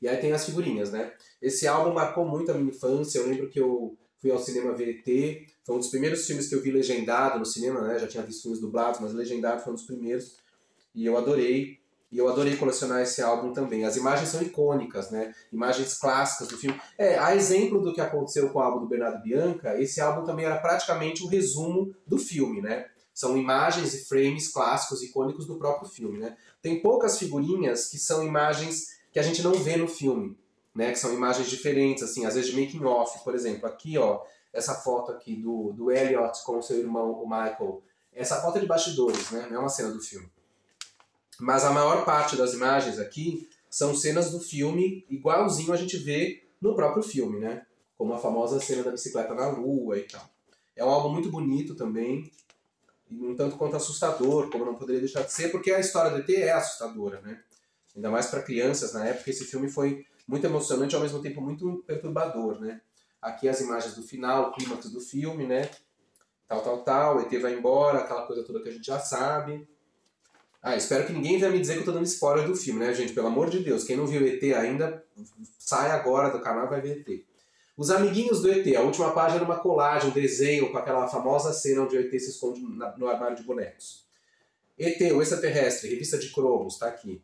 E aí tem as figurinhas, né? Esse álbum marcou muito a minha infância. Eu lembro que eu fui ao cinema ver E.T. Foi um dos primeiros filmes que eu vi legendado no cinema, né? Já tinha visto filmes dublados, mas legendado foi um dos primeiros. E eu adorei. E eu adorei colecionar esse álbum também. As imagens são icônicas, né? Imagens clássicas do filme. A exemplo do que aconteceu com o álbum do Bernardo Bianca, esse álbum também era praticamente um resumo do filme, né? São imagens e frames clássicos, icônicos do próprio filme, né? Tem poucas figurinhas que são imagens que a gente não vê no filme, né? Que são imagens diferentes, assim, às vezes de making off, por exemplo. Aqui, ó, essa foto aqui do Elliot com o seu irmão, o Michael. Essa foto é de bastidores, né? Não é uma cena do filme. Mas a maior parte das imagens aqui são cenas do filme, igualzinho a gente vê no próprio filme, né? Como a famosa cena da bicicleta na lua e tal. É um álbum muito bonito também, e um tanto quanto assustador, como não poderia deixar de ser, porque a história do ET é assustadora, né? Ainda mais para crianças, na época esse filme foi muito emocionante e ao mesmo tempo muito perturbador, né? Aqui as imagens do final, o clímax do filme, né? Tal, o ET vai embora, aquela coisa toda que a gente já sabe. Espero que ninguém venha me dizer que eu tô dando spoiler do filme, né, gente? Pelo amor de Deus, quem não viu ET ainda, sai agora do canal e vai ver ET. Os amiguinhos do ET, a última página é uma colagem, um desenho com aquela famosa cena onde o ET se esconde no armário de bonecos. ET, o extraterrestre, revista de cromos, tá aqui.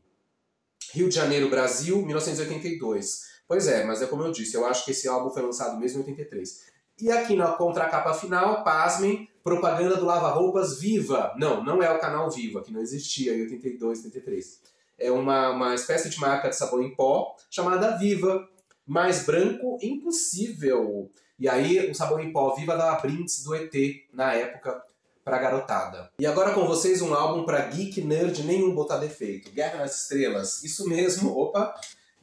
Rio de Janeiro, Brasil, 1982. Pois é, mas é como eu disse, eu acho que esse álbum foi lançado mesmo em 83. E aqui na contracapa final, pasmem, propaganda do lava-roupas Viva. Não é o canal Viva, que não existia em 82, 83. É uma espécie de marca de sabão em pó chamada Viva. Mais branco, impossível. E aí o sabão em pó Viva dava brindes do ET na época pra garotada. E agora com vocês um álbum pra geek, nerd, nenhum botar defeito. Guerra nas Estrelas. Isso mesmo, opa!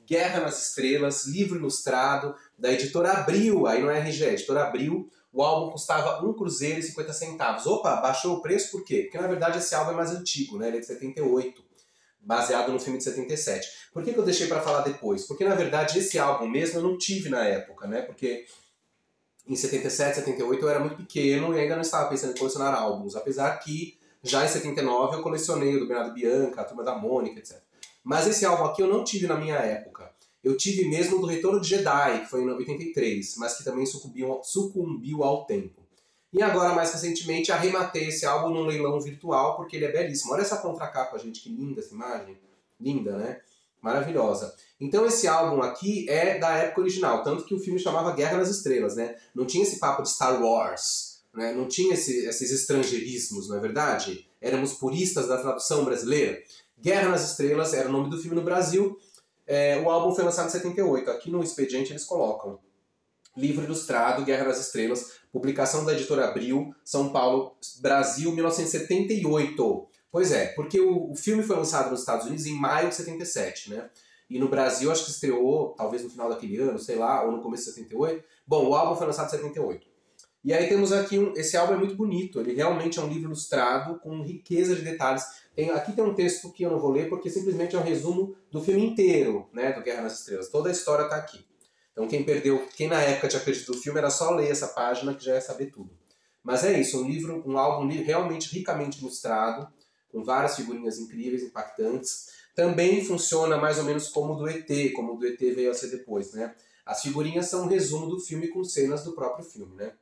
Guerra nas Estrelas, livro ilustrado, da editora Abril, aí não é RG, editora Abril. O álbum custava 1 cruzeiro e 50 centavos. Opa, baixou o preço por quê? Porque na verdade esse álbum é mais antigo, né? Ele é de 78, baseado no filme de 77. Por que eu deixei pra falar depois? Porque na verdade esse álbum mesmo eu não tive na época, né? Porque em 77, 78 eu era muito pequeno e ainda não estava pensando em colecionar álbuns, apesar que já em 79 eu colecionei o do Bernardo Bianca, a Turma da Mônica, etc. Mas esse álbum aqui eu não tive na minha época. Eu tive mesmo do Retorno de Jedi, que foi em 83, mas que também sucumbiu ao tempo. E agora, mais recentemente, arrematei esse álbum num leilão virtual, porque ele é belíssimo. Olha essa contracapa, gente, que linda essa imagem. Linda, né? Maravilhosa. Então esse álbum aqui é da época original, tanto que o filme chamava Guerra nas Estrelas, né? Não tinha esse papo de Star Wars, né? Não tinha esses estrangeirismos, não é verdade? Éramos puristas da tradução brasileira. Guerra nas Estrelas era o nome do filme no Brasil. O álbum foi lançado em 78. Aqui no expediente eles colocam livro ilustrado, Guerra nas Estrelas, publicação da editora Abril, São Paulo, Brasil, 1978. Pois é, porque o filme foi lançado nos Estados Unidos em maio de 77, né? E no Brasil acho que estreou, talvez no final daquele ano, sei lá, ou no começo de 78. Bom, o álbum foi lançado em 78. E aí temos aqui, esse álbum é muito bonito, ele realmente é um livro ilustrado com riqueza de detalhes. Aqui tem um texto que eu não vou ler porque simplesmente é um resumo do filme inteiro, né, do Guerra nas Estrelas. Toda a história está aqui. Então quem na época tinha perdido o filme era só ler essa página que já ia saber tudo. Mas é isso, um álbum realmente ricamente ilustrado, com várias figurinhas incríveis, impactantes. Também funciona mais ou menos como o do ET veio a ser depois, né? As figurinhas são um resumo do filme com cenas do próprio filme, né?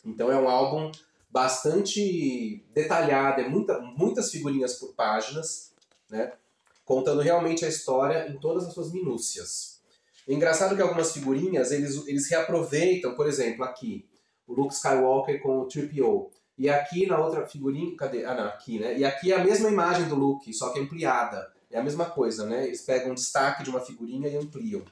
Então é um álbum bastante detalhado, muitas figurinhas por páginas, né? Contando realmente a história em todas as suas minúcias. É engraçado que algumas figurinhas eles reaproveitam, por exemplo, aqui, o Luke Skywalker com o 3PO. E aqui na outra figurinha, cadê? Ah, não, aqui, né? E aqui é a mesma imagem do Luke, só que ampliada. É a mesma coisa, né? Eles pegam um destaque de uma figurinha e ampliam.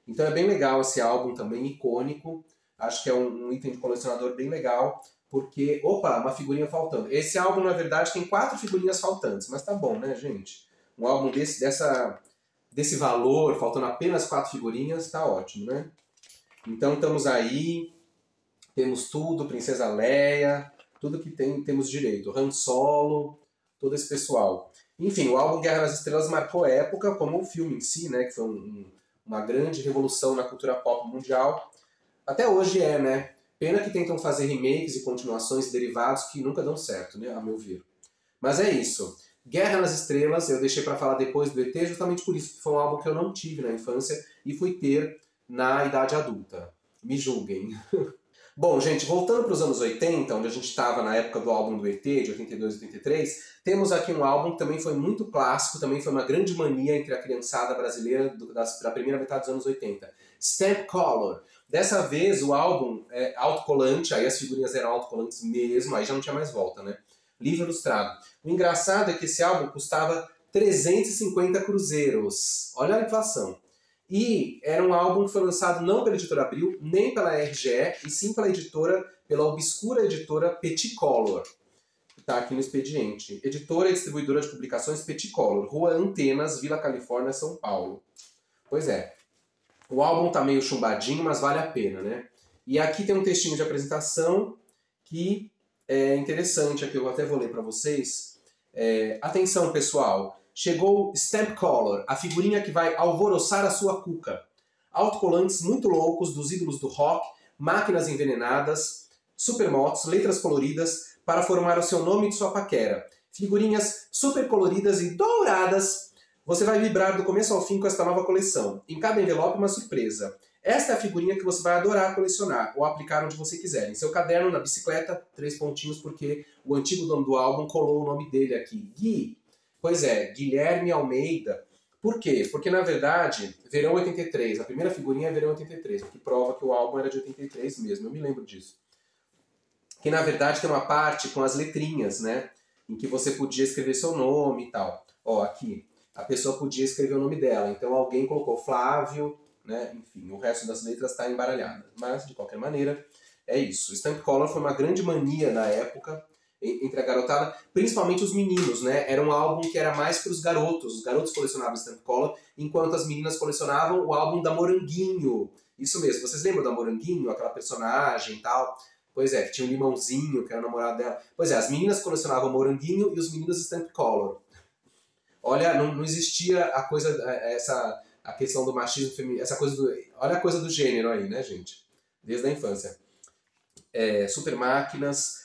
Então é bem legal esse álbum também, icônico. Acho que é um item de colecionador bem legal, porque, opa, uma figurinha faltando. Esse álbum, na verdade, tem 4 figurinhas faltantes, mas tá bom, né, gente? Um álbum desse valor, faltando apenas 4 figurinhas, tá ótimo, né? Então estamos aí, temos tudo, Princesa Leia, tudo que temos direito. Han Solo, todo esse pessoal. Enfim, o álbum Guerra nas Estrelas marcou época, como o filme em si, né? Que foi uma grande revolução na cultura pop mundial. Até hoje né? Pena que tentam fazer remakes e continuações e derivados que nunca dão certo, né? A meu ver. Mas é isso. Guerra nas Estrelas, eu deixei para falar depois do ET, justamente por isso que foi um álbum que eu não tive na infância e fui ter na idade adulta. Me julguem. Bom, gente, voltando para os anos 80, onde a gente estava na época do álbum do ET, de 82 e 83, temos aqui um álbum que também foi muito clássico, também foi uma grande mania entre a criançada brasileira da primeira metade dos anos 80. Stamp Color. Dessa vez o álbum é autocolante, aí as figurinhas eram autocolantes mesmo, aí já não tinha mais volta, né? Livro ilustrado. O engraçado é que esse álbum custava 350 cruzeiros. Olha a inflação. E era um álbum que foi lançado não pela editora Abril, nem pela RGE, e sim pela obscura editora Peticolor, que está aqui no expediente. Editora e distribuidora de publicações Peticolor, Rua Antenas, Vila Califórnia, São Paulo. Pois é. O álbum tá meio chumbadinho, mas vale a pena, né? E aqui tem um textinho de apresentação que é interessante, aqui eu até vou ler para vocês. Atenção, pessoal! Chegou Stamp Color, a figurinha que vai alvoroçar a sua cuca. Autocolantes muito loucos dos ídolos do rock, máquinas envenenadas, supermotos, letras coloridas para formar o seu nome e de sua paquera. Figurinhas super coloridas e douradas. Você vai vibrar do começo ao fim com esta nova coleção. Em cada envelope uma surpresa. Esta é a figurinha que você vai adorar colecionar ou aplicar onde você quiser. Em seu caderno, na bicicleta, 3 pontinhos porque o antigo dono do álbum colou o nome dele aqui. Gui. Pois é, Guilherme Almeida. Por quê? Porque, na verdade, Verão 83, a primeira figurinha é Verão 83, o que prova que o álbum era de 83 mesmo, eu me lembro disso. Que, na verdade, tem uma parte com as letrinhas, né? Em que você podia escrever seu nome e tal. Ó, aqui, a pessoa podia escrever o nome dela, então alguém colocou Flávio, né? Enfim, o resto das letras está embaralhado. Mas, de qualquer maneira, é isso. Stamp Color foi uma grande mania na época, entre a garotada, principalmente os meninos, né? Era um álbum que era mais para os garotos colecionavam Stamp Color, enquanto as meninas colecionavam o álbum da Moranguinho. Isso mesmo, vocês lembram da Moranguinho, aquela personagem e tal? Pois é, que tinha um limãozinho, que era o namorado dela. Pois é, as meninas colecionavam Moranguinho e os meninos Stamp Color. Olha, não existia a questão do machismo feminino, olha a coisa do gênero aí, né, gente? Desde a infância. Super máquinas,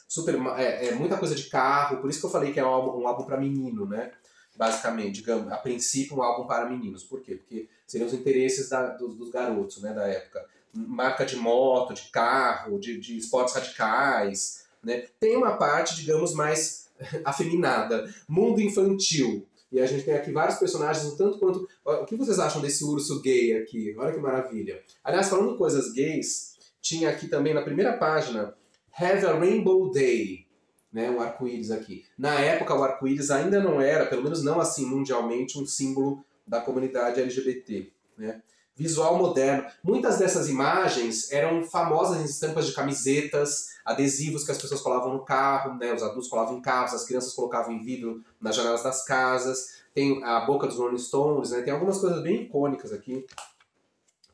muita coisa de carro, por isso que eu falei que é um álbum para menino, né? Basicamente, digamos, a princípio um álbum para meninos. Por quê? Porque seriam os interesses dos garotos, né, da época. Marca de moto, de carro, de esportes radicais, né? Tem uma parte, digamos, mais afeminada, mundo infantil. E a gente tem aqui vários personagens, um tanto quanto... O que vocês acham desse urso gay aqui? Olha que maravilha. Aliás, falando em coisas gays, tinha aqui também na primeira página Have a Rainbow Day, né, o arco-íris aqui. Na época o arco-íris ainda não era, pelo menos não assim mundialmente, um símbolo da comunidade LGBT, né? Visual moderno. Muitas dessas imagens eram famosas em estampas de camisetas, adesivos que as pessoas colavam no carro, né? Os adultos colavam em carros, as crianças colocavam em vidro nas janelas das casas. Tem a boca dos Rolling Stones, né? Tem algumas coisas bem icônicas aqui.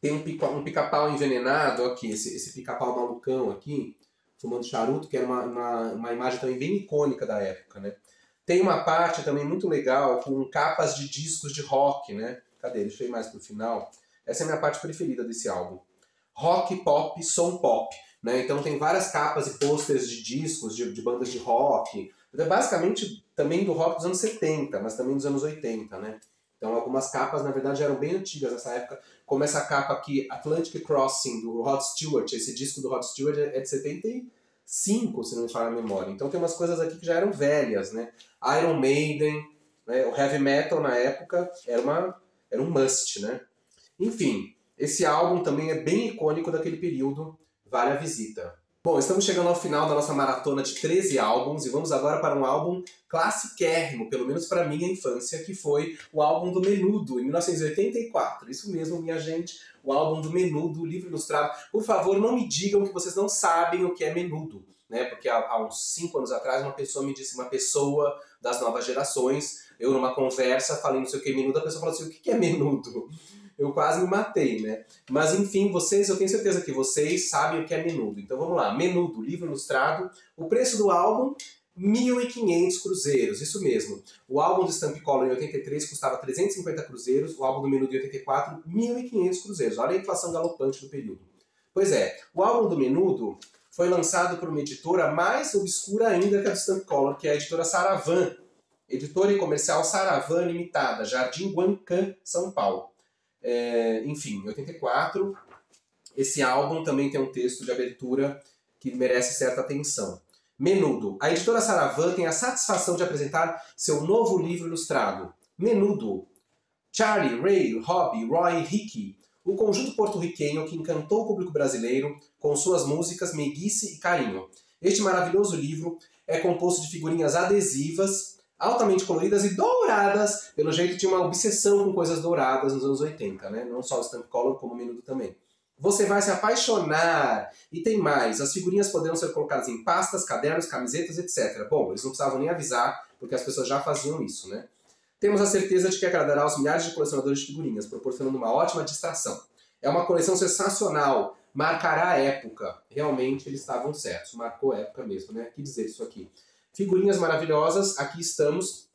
Tem um pica-pau envenenado aqui, esse pica-pau malucão aqui, fumando charuto, que era uma imagem também bem icônica da época, né? Tem uma parte também muito legal com capas de discos de rock, né? Cadê? Deixa eu ir mais pro final. Essa é a minha parte preferida desse álbum. Rock, pop, som pop. Né? Então tem várias capas e posters de discos, de bandas de rock. Basicamente também do rock dos anos 70, mas também dos anos 80. Né? Então algumas capas, na verdade, eram bem antigas nessa época. Como essa capa aqui, Atlantic Crossing, do Rod Stewart. Esse disco do Rod Stewart é de 75, se não me falha a memória. Então tem umas coisas aqui que já eram velhas. Né? Iron Maiden, né? O heavy metal na época era um must, né? Enfim, esse álbum também é bem icônico daquele período, vale a visita. Bom, estamos chegando ao final da nossa maratona de 13 álbuns e vamos agora para um álbum classiquérrimo, pelo menos para minha infância, que foi o álbum do Menudo, em 1984. Isso mesmo, minha gente, o álbum do Menudo, o livro ilustrado. Por favor, não me digam que vocês não sabem o que é Menudo, né? Porque há uns 5 anos atrás uma pessoa me disse, uma pessoa das novas gerações, eu numa conversa falei não sei o que é Menudo, a pessoa falou assim, o que é Menudo? Eu quase me matei, né? Mas enfim, eu tenho certeza que vocês sabem o que é Menudo. Então vamos lá, Menudo, livro ilustrado. O preço do álbum, 1.500 cruzeiros, isso mesmo. O álbum do Stampcolor em 83 custava 350 cruzeiros, o álbum do Menudo em 84, 1.500 cruzeiros. Olha a inflação galopante do período. Pois é, o álbum do Menudo foi lançado por uma editora mais obscura ainda que a do Stampcolor, que é a editora Saravan. Editora e comercial Saravan Limitada, Jardim Guancã, São Paulo. Enfim, em 84, esse álbum também tem um texto de abertura que merece certa atenção. Menudo. A editora Saravan tem a satisfação de apresentar seu novo livro ilustrado. Menudo. Charlie, Ray, Robbie, Roy e Ricky. O conjunto porto-riquenho que encantou o público brasileiro com suas músicas, meiguice e carinho. Este maravilhoso livro é composto de figurinhas adesivas, altamente coloridas e douradas. Pelo jeito tinha uma obsessão com coisas douradas nos anos 80, né? Não só o Stampcolor, como o Menudo também. Você vai se apaixonar! E tem mais, as figurinhas poderão ser colocadas em pastas, cadernos, camisetas, etc. Bom, eles não precisavam nem avisar, porque as pessoas já faziam isso, né? Temos a certeza de que agradará aos milhares de colecionadores de figurinhas, proporcionando uma ótima distração. É uma coleção sensacional, marcará a época. Realmente eles estavam certos, marcou a época mesmo, né? Que dizer isso aqui? Figurinhas maravilhosas, aqui estamos.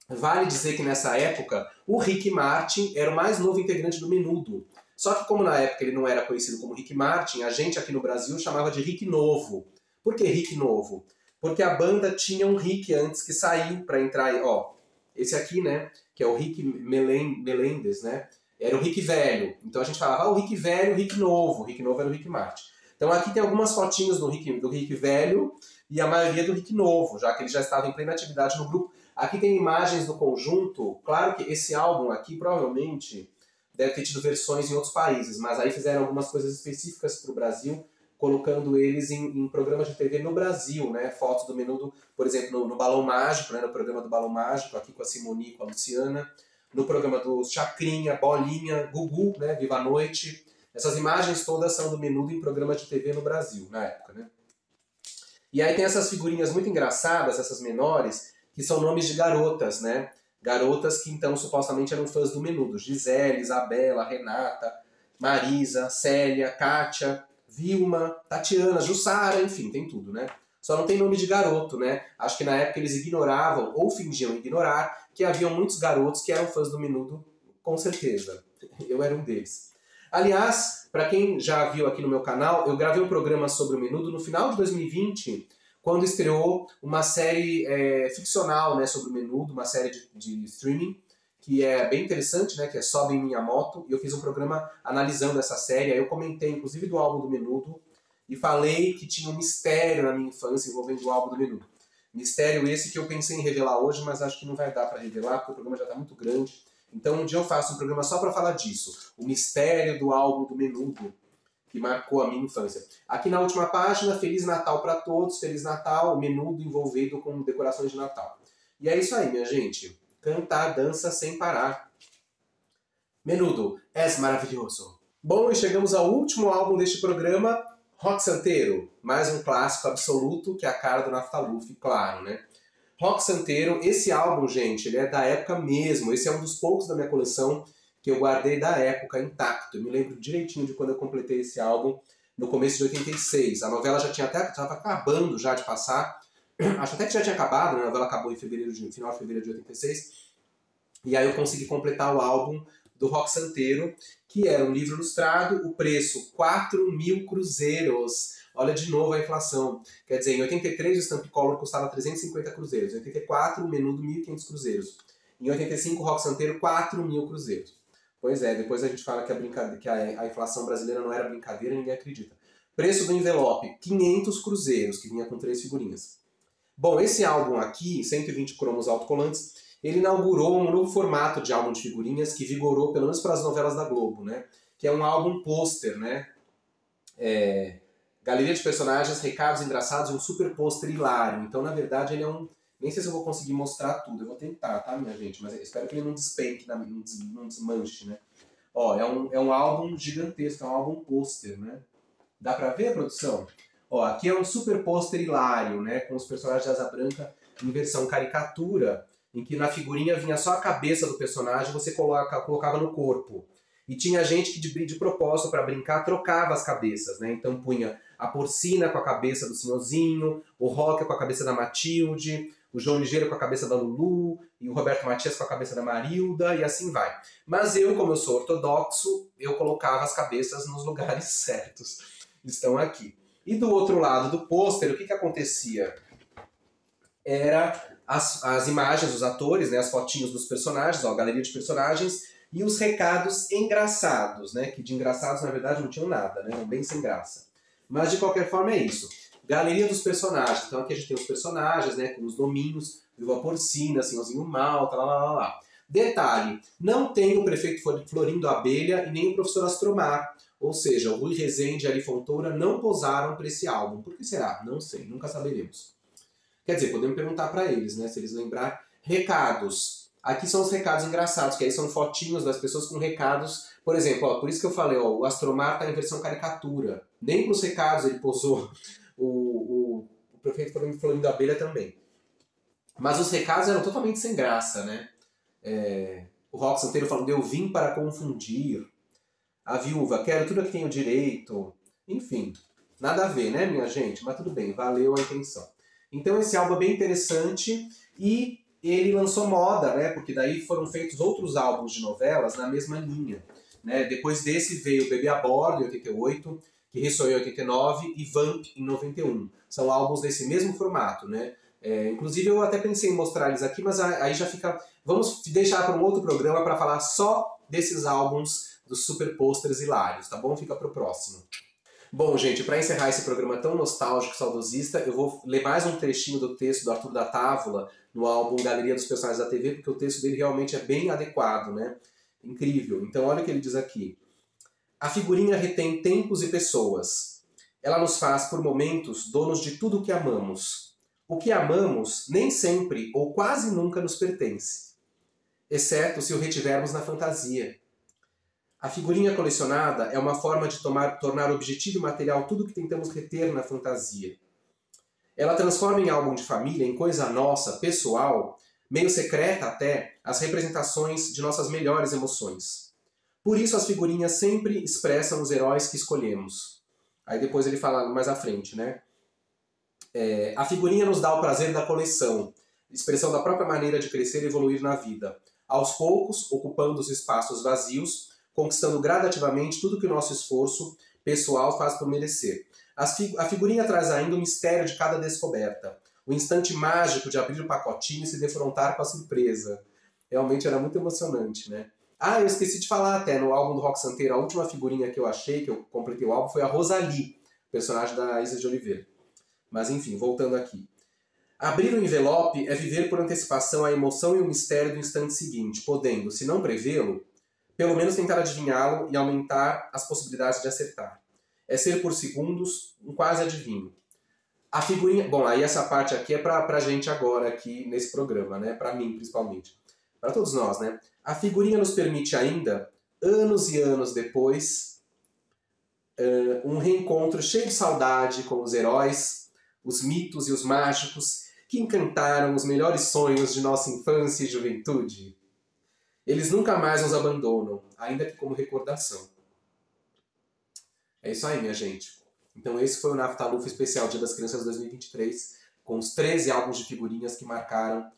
Vale dizer que nessa época, o Rick Martin era o mais novo integrante do Menudo. Só que como na época ele não era conhecido como Rick Martin, a gente aqui no Brasil chamava de Rick Novo. Por que Rick Novo? Porque a banda tinha um Rick antes que saiu para entrar, ó, esse aqui, né, que é o Rick Melendez, né, era o Rick velho. Então a gente falava, o Rick velho, o Rick Novo era o Rick Martin. Então aqui tem algumas fotinhos do Rick velho, e a maioria do Rick Novo, já que ele já estava em plena atividade no grupo. Aqui tem imagens do conjunto. Claro que esse álbum aqui provavelmente deve ter tido versões em outros países, mas aí fizeram algumas coisas específicas para o Brasil, colocando eles em programas de TV no Brasil, né? Fotos do Menudo, por exemplo, no Balão Mágico, né? No programa do Balão Mágico, aqui com a Simone e com a Luciana, no programa do Chacrinha, Bolinha, Gugu, né? Viva a Noite. Essas imagens todas são do Menudo em programas de TV no Brasil, na época, né? E aí tem essas figurinhas muito engraçadas, essas menores, que são nomes de garotas, né? Garotas que então supostamente eram fãs do Menudo. Gisele, Isabela, Renata, Marisa, Célia, Kátia, Vilma, Tatiana, Jussara, enfim, tem tudo, né? Só não tem nome de garoto, né? Acho que na época eles ignoravam, ou fingiam ignorar, que haviam muitos garotos que eram fãs do Menudo, com certeza. Eu era um deles. Aliás, para quem já viu aqui no meu canal, eu gravei um programa sobre o Menudo no final de 2020, quando estreou uma série ficcional, né, sobre o Menudo, uma série de streaming, que é bem interessante, né, que é Sobe em Minha Moto, e eu fiz um programa analisando essa série, aí eu comentei inclusive do álbum do Menudo, e falei que tinha um mistério na minha infância envolvendo o álbum do Menudo. Mistério esse que eu pensei em revelar hoje, mas acho que não vai dar para revelar, porque o programa já está muito grande. Então um dia eu faço um programa só para falar disso, o mistério do álbum do Menudo, que marcou a minha infância. Aqui na última página, Feliz Natal para todos, Feliz Natal, menudo envolvido com decorações de Natal. E é isso aí, minha gente. Cantar, dança sem parar. Menudo, és maravilhoso. Bom, e chegamos ao último álbum deste programa, Rock Santeiro. Mais um clássico absoluto, que é a cara do Naftaluf, claro, né? Rock Santeiro, esse álbum, gente, ele é da época mesmo. Esse é um dos poucos da minha coleção que eu guardei da época intacto. Eu me lembro direitinho de quando eu completei esse álbum, no começo de 86. A novela já tinha até estava acabando já de passar. Acho até que já tinha acabado, né? A novela acabou em final de fevereiro de 86. E aí eu consegui completar o álbum do Rock Santeiro, que era um livro ilustrado, o preço 4.000 cruzeiros. Olha de novo a inflação. Quer dizer, em 83 o Stampcolor custava 350 cruzeiros, em 84 o Menudo 1.500 cruzeiros. Em 85 o Rock Santeiro 4.000 cruzeiros. Pois é, depois a gente fala que a inflação brasileira não era brincadeira, ninguém acredita. Preço do envelope, 500 cruzeiros, que vinha com 3 figurinhas. Bom, esse álbum aqui, 120 cromos autocolantes, ele inaugurou um novo formato de álbum de figurinhas que vigorou, pelo menos para as novelas da Globo, né? Que é um álbum pôster, né? Galeria de personagens, recados engraçados e um super pôster hilário. Então, na verdade, ele é um... Nem sei se eu vou conseguir mostrar tudo, eu vou tentar, tá, minha gente? Mas eu espero que ele não despenque, não desmanche, né? Ó, é um álbum gigantesco, é um álbum pôster, né? Dá pra ver a produção? Ó, aqui é um super pôster hilário, né? Com os personagens de Asa Branca em versão caricatura, em que na figurinha vinha só a cabeça do personagem, você colocava no corpo. E tinha gente que de propósito, para brincar, trocava as cabeças, né? Então punha a Porcina com a cabeça do Senhorzinho, o Rocker com a cabeça da Matilde, o João Ligeiro com a cabeça da Lulu, e o Roberto Matias com a cabeça da Marilda, e assim vai. Mas eu, como eu sou ortodoxo, eu colocava as cabeças nos lugares certos. Estão aqui. E do outro lado do pôster, o que acontecia? Era as imagens dos atores, né, as fotinhos dos personagens, ó, galeria de personagens, e os recados engraçados, né, que de engraçados na verdade não tinham nada, né, eram bem sem graça. Mas de qualquer forma é isso. Galeria dos personagens. Então aqui a gente tem os personagens, né, com os nominhos, Viva Porcina, Senhorzinho Mal, lá. Detalhe, não tem o prefeito Florindo Abelha e nem o professor Astromar. Ou seja, o Rui Rezende e a Ari Fontoura não posaram para esse álbum. Por que será? Não sei, nunca saberemos. Quer dizer, podemos perguntar para eles, né, se eles lembrar. Recados. Aqui são os recados engraçados, que aí são fotinhos das pessoas com recados. Por exemplo, ó, por isso que eu falei, ó, o Astromar está em versão caricatura. Nem para os recados ele posou. O prefeito Florindo Abelha também. Mas os recados eram totalmente sem graça, né? O Rock Santeiro falando, eu vim para confundir. A viúva, quero tudo que tenho direito. Enfim, nada a ver, né, minha gente? Mas tudo bem, valeu a intenção. Então esse álbum é bem interessante e ele lançou moda, né? Porque daí foram feitos outros álbuns de novelas na mesma linha. Né? Depois desse veio Bebê a Bordo, em 88, Que Ressoou em 89 e Vamp em 91. São álbuns desse mesmo formato, né? Inclusive eu até pensei em mostrar eles aqui, mas aí já fica... Vamos deixar para um outro programa para falar só desses álbuns dos super posters hilários, tá bom? Fica para o próximo. Bom, gente, para encerrar esse programa tão nostálgico e saudosista, eu vou ler mais um trechinho do texto do Arthur da Távola no álbum Galeria dos Personagens da TV, porque o texto dele realmente é bem adequado, né? Incrível. Então olha o que ele diz aqui. A figurinha retém tempos e pessoas. Ela nos faz, por momentos, donos de tudo o que amamos. O que amamos nem sempre ou quase nunca nos pertence, exceto se o retivermos na fantasia. A figurinha colecionada é uma forma de tornar objetivo e material tudo o que tentamos reter na fantasia. Ela transforma em álbum de família, em coisa nossa, pessoal, meio secreta até, as representações de nossas melhores emoções. Por isso as figurinhas sempre expressam os heróis que escolhemos. Aí depois ele fala mais à frente, né? A figurinha nos dá o prazer da coleção, expressão da própria maneira de crescer e evoluir na vida. Aos poucos, ocupando os espaços vazios, conquistando gradativamente tudo que o nosso esforço pessoal faz por merecer. A figurinha traz ainda o mistério de cada descoberta, o instante mágico de abrir o pacotinho e se defrontar com a surpresa. Realmente era muito emocionante, né? Ah, eu esqueci de falar até, no álbum do Rock Santeiro, a última figurinha que eu achei, que eu completei o álbum, foi a Rosalie, personagem da Isis de Oliveira. Mas enfim, voltando aqui. Abrir o envelope é viver por antecipação a emoção e o mistério do instante seguinte, podendo, se não prevê-lo, pelo menos tentar adivinhá-lo e aumentar as possibilidades de acertar. é ser por segundos um quase adivinho. A figurinha... Bom, aí essa parte aqui é pra gente agora, aqui nesse programa, né? Pra mim, principalmente. Pra todos nós, né? A figurinha nos permite ainda, anos e anos depois, um reencontro cheio de saudade com os heróis, os mitos e os mágicos que encantaram os melhores sonhos de nossa infância e juventude. Eles nunca mais nos abandonam, ainda que como recordação. É isso aí, minha gente. Então esse foi o Naftaluf especial Dia das Crianças 2023, com os 13 álbuns de figurinhas que marcaram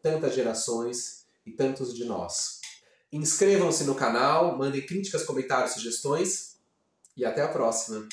tantas gerações e tantos de nós. Inscrevam-se no canal, mandem críticas, comentários, sugestões e até a próxima.